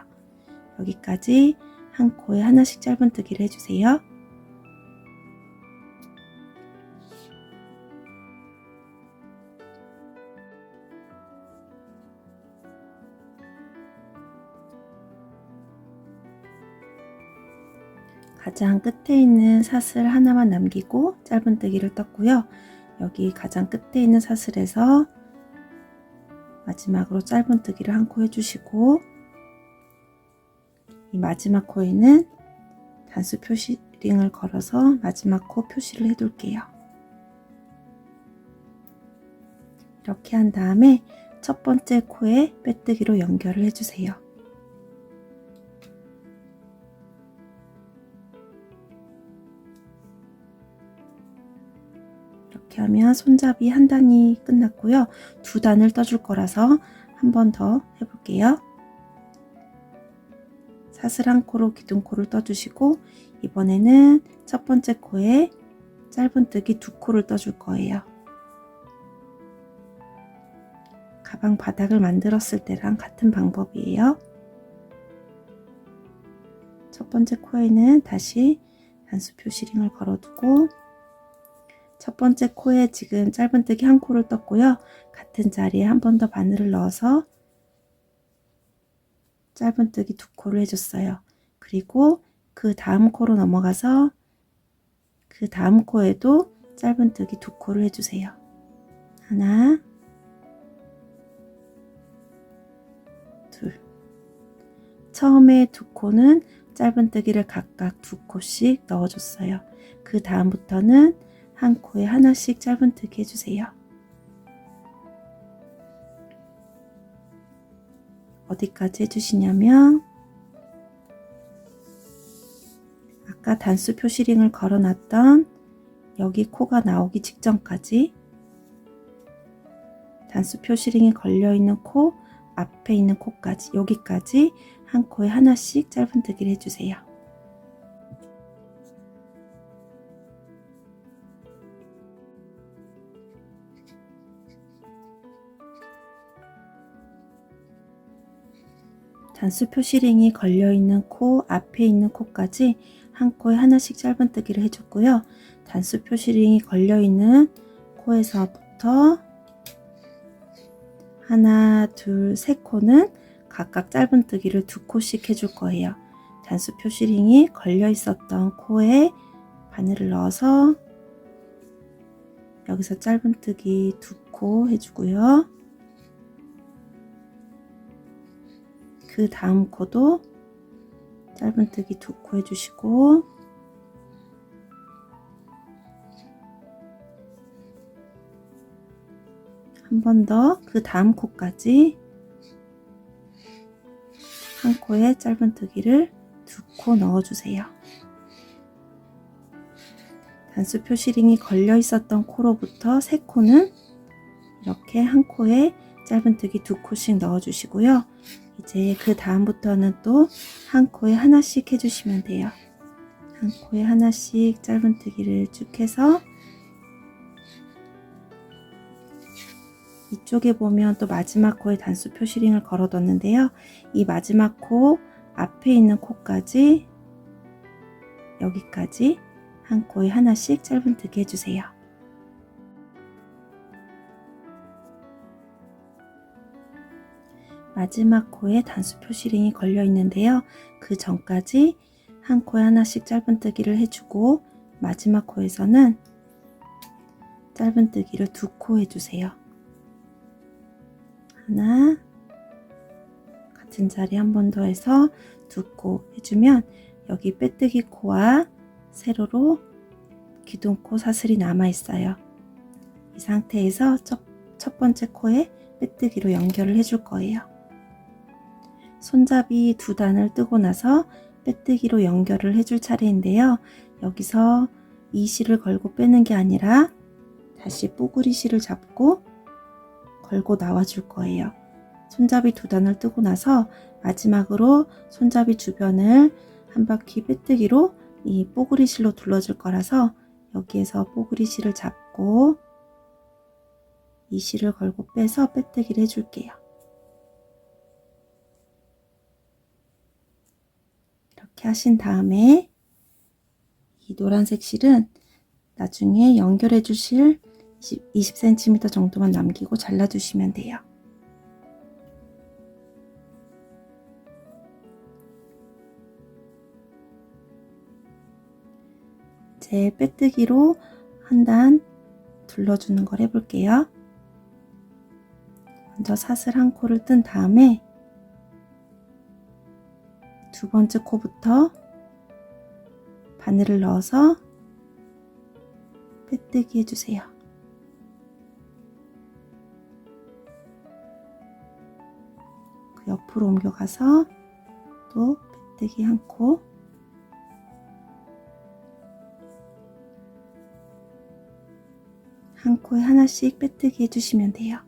여기까지 한 코에 하나씩 짧은뜨기를 해주세요. 가장 끝에 있는 사슬 하나만 남기고 짧은뜨기를 떴고요. 여기 가장 끝에 있는 사슬에서 마지막으로 짧은뜨기를 한 코 해주시고 이 마지막 코에는 단수 표시링을 걸어서 마지막 코 표시를 해둘게요. 이렇게 한 다음에 첫 번째 코에 빼뜨기로 연결을 해주세요. 이렇게 하면 손잡이 한 단이 끝났고요. 2단을 떠줄 거라서 한 번 더 해볼게요. 사슬 한 코로 기둥코를 떠주시고 이번에는 첫 번째 코에 짧은뜨기 2코를 떠줄 거예요. 가방 바닥을 만들었을 때랑 같은 방법이에요. 첫 번째 코에는 다시 단수 표시링을 걸어두고 첫 번째 코에 지금 짧은뜨기 한 코를 떴고요. 같은 자리에 한 번 더 바늘을 넣어서 짧은뜨기 2코를 해줬어요. 그리고 그 다음 코로 넘어가서 그 다음 코에도 짧은뜨기 2코를 해주세요. 하나, 둘. 처음에 2코는 짧은뜨기를 각각 2코씩 넣어줬어요. 그 다음부터는 한 코에 하나씩 짧은뜨기 해주세요. 어디까지 해주시냐면 아까 단수 표시링을 걸어놨던 여기 코가 나오기 직전까지 단수 표시링이 걸려있는 코 앞에 있는 코까지 여기까지 한 코에 하나씩 짧은뜨기를 해주세요. 단수 표시링이 걸려있는 코 앞에 있는 코까지 한 코에 하나씩 짧은뜨기를 해줬고요. 단수 표시링이 걸려있는 코에서부터 하나, 둘, 세 코는 각각 짧은뜨기를 2코씩 해줄 거예요. 단수 표시링이 걸려 있었던 코에 바늘을 넣어서 여기서 짧은뜨기 2코 해주고요. 그 다음 코도 짧은뜨기 2코 해주시고 한 번 더 그 다음 코까지 한 코에 짧은뜨기를 2코 넣어주세요. 단수 표시링이 걸려 있었던 코로부터 3코는 이렇게 한 코에 짧은뜨기 2코씩 넣어주시고요. 이제 그 다음부터는 또 한 코에 하나씩 해주시면 돼요. 한 코에 하나씩 짧은뜨기를 쭉 해서 이쪽에 보면 또 마지막 코에 단수 표시링을 걸어뒀는데요. 이 마지막 코 앞에 있는 코까지 여기까지 한 코에 하나씩 짧은뜨기 해주세요. 마지막 코에 단수 표시링이 걸려 있는데요. 그 전까지 한 코에 하나씩 짧은뜨기를 해주고 마지막 코에서는 짧은뜨기를 2코 해주세요. 하나, 같은 자리 한 번 더 해서 2코 해주면 여기 빼뜨기 코와 세로로 기둥코 사슬이 남아 있어요. 이 상태에서 첫 번째 코에 빼뜨기로 연결을 해줄 거예요. 손잡이 2단을 뜨고 나서 빼뜨기로 연결을 해줄 차례인데요. 여기서 이 실을 걸고 빼는 게 아니라 다시 뽀글이 실을 잡고 걸고 나와 줄 거예요. 손잡이 2단을 뜨고 나서 마지막으로 손잡이 주변을 한 바퀴 빼뜨기로 이 뽀글이 실로 둘러줄 거라서 여기에서 뽀글이 실을 잡고 이 실을 걸고 빼서 빼뜨기를 해줄게요. 이렇게 하신 다음에 이 노란색 실은 나중에 연결해 주실 20cm 정도만 남기고 잘라주시면 돼요. 이제 빼뜨기로 한 단 둘러주는 걸 해볼게요. 먼저 사슬 한 코를 뜬 다음에 두 번째 코부터 바늘을 넣어서 빼뜨기 해주세요. 그 옆으로 옮겨가서 또 빼뜨기 한 코, 한 코에 하나씩 빼뜨기 해주시면 돼요.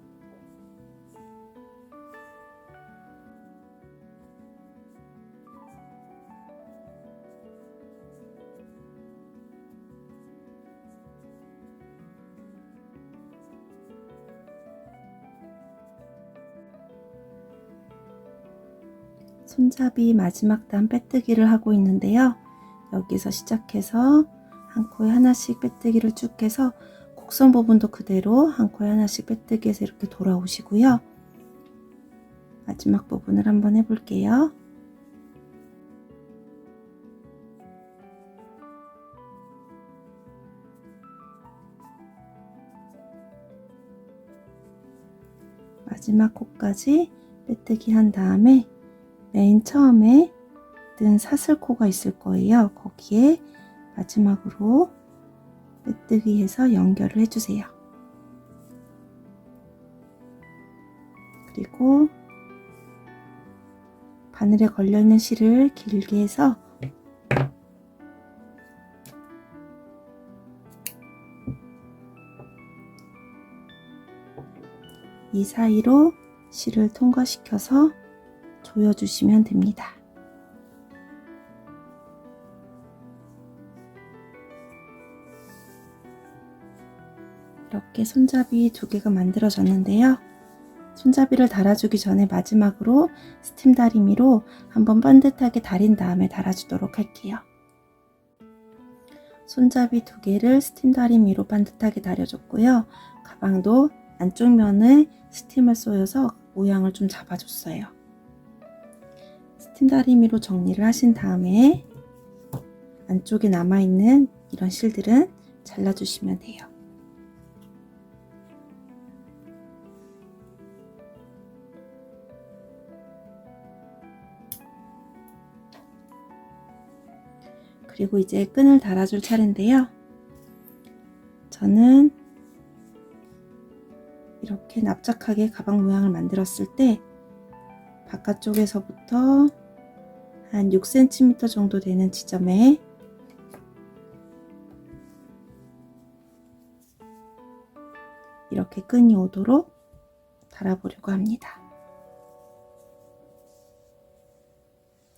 손잡이 마지막 단 빼뜨기를 하고 있는데요. 여기서 시작해서 한 코에 하나씩 빼뜨기를 쭉 해서 곡선 부분도 그대로 한 코에 하나씩 빼뜨기해서 이렇게 돌아오시고요. 마지막 부분을 한번 해볼게요. 마지막 코까지 빼뜨기 한 다음에 맨 처음에 뜬 사슬코가 있을 거예요. 거기에 마지막으로 빼뜨기 해서 연결을 해주세요. 그리고 바늘에 걸려있는 실을 길게 해서 이 사이로 실을 통과시켜서 조여주시면 됩니다. 이렇게 손잡이 2개가 만들어졌는데요. 손잡이를 달아주기 전에 마지막으로 스팀 다리미로 한번 반듯하게 다린 다음에 달아주도록 할게요. 손잡이 2개를 스팀 다리미로 반듯하게 다려줬고요. 가방도 안쪽 면에 스팀을 쏘여서 모양을 좀 잡아줬어요. 스팀 다리미로 정리를 하신 다음에 안쪽에 남아있는 이런 실들은 잘라주시면 돼요. 그리고 이제 끈을 달아줄 차례인데요. 저는 이렇게 납작하게 가방 모양을 만들었을 때 바깥쪽에서부터 한 6cm 정도 되는 지점에 이렇게 끈이 오도록 달아보려고 합니다.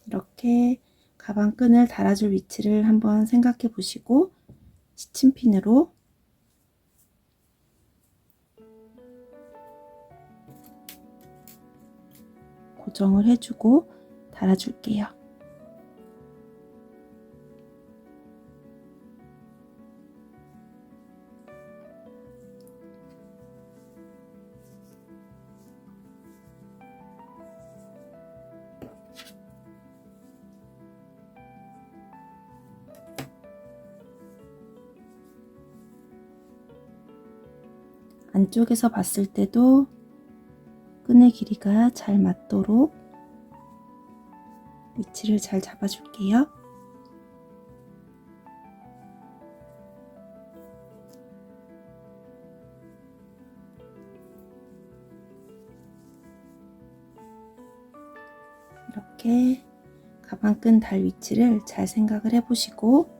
이렇게 가방 끈을 달아줄 위치를 한번 생각해 보시고 시침핀으로 고정을 해주고 달아줄게요. 안쪽에서 봤을 때도 끈의 길이가 잘 맞도록 위치를 잘 잡아줄게요. 이렇게 가방끈 달 위치를 잘 생각을 해보시고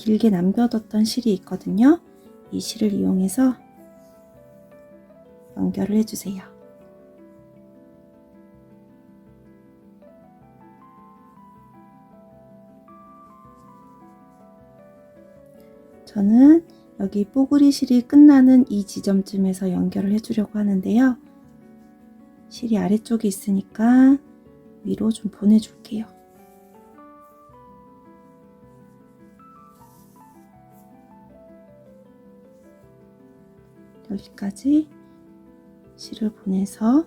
길게 남겨뒀던 실이 있거든요. 이 실을 이용해서 연결을 해주세요. 저는 여기 뽀글이 실이 끝나는 이 지점쯤에서 연결을 해주려고 하는데요. 실이 아래쪽에 있으니까 위로 좀 보내줄게요. 여기까지 실을 보내서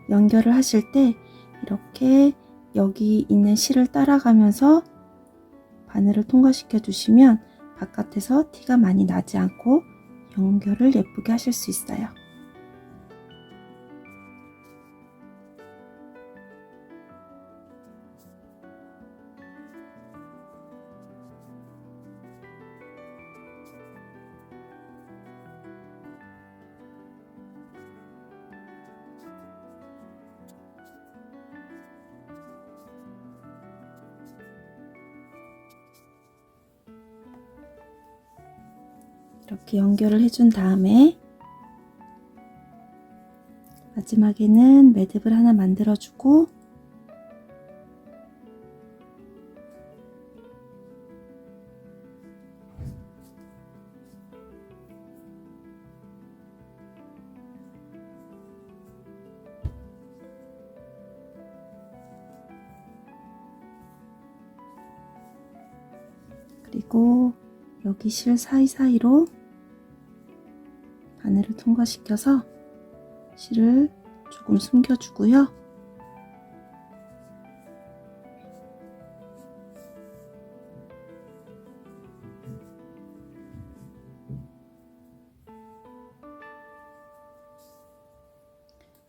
연결을 하실 때 이렇게 여기 있는 실을 따라가면서 바늘을 통과시켜 주시면 바깥에서 티가 많이 나지 않고 연결을 예쁘게 하실 수 있어요. 이렇게 연결을 해준 다음에 마지막에는 매듭을 하나 만들어주고 그리고 여기 실 사이사이로 바늘을 통과시켜서 실을 조금 숨겨주고요.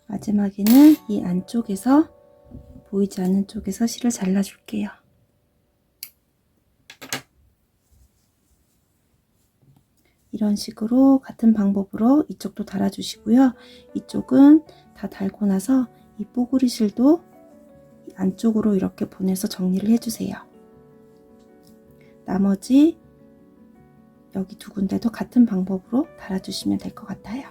마지막에는 이 안쪽에서 보이지 않는 쪽에서 실을 잘라줄게요. 이런 식으로 같은 방법으로 이쪽도 달아주시고요. 이쪽은 다 달고 나서 이 뽀글이 실도 안쪽으로 이렇게 보내서 정리를 해주세요. 나머지 여기 두 군데도 같은 방법으로 달아주시면 될 것 같아요.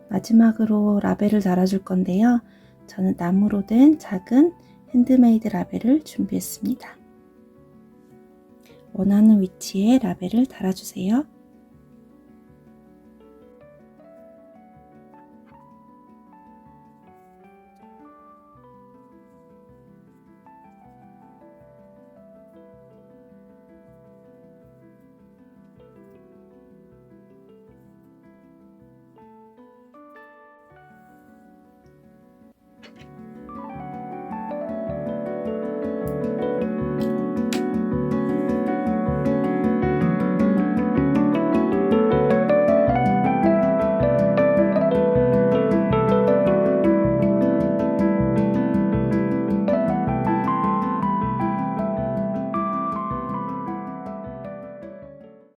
마지막으로 라벨을 달아줄 건데요. 저는 나무로 된 작은 핸드메이드 라벨을 준비했습니다. 원하는 위치에 라벨을 달아주세요.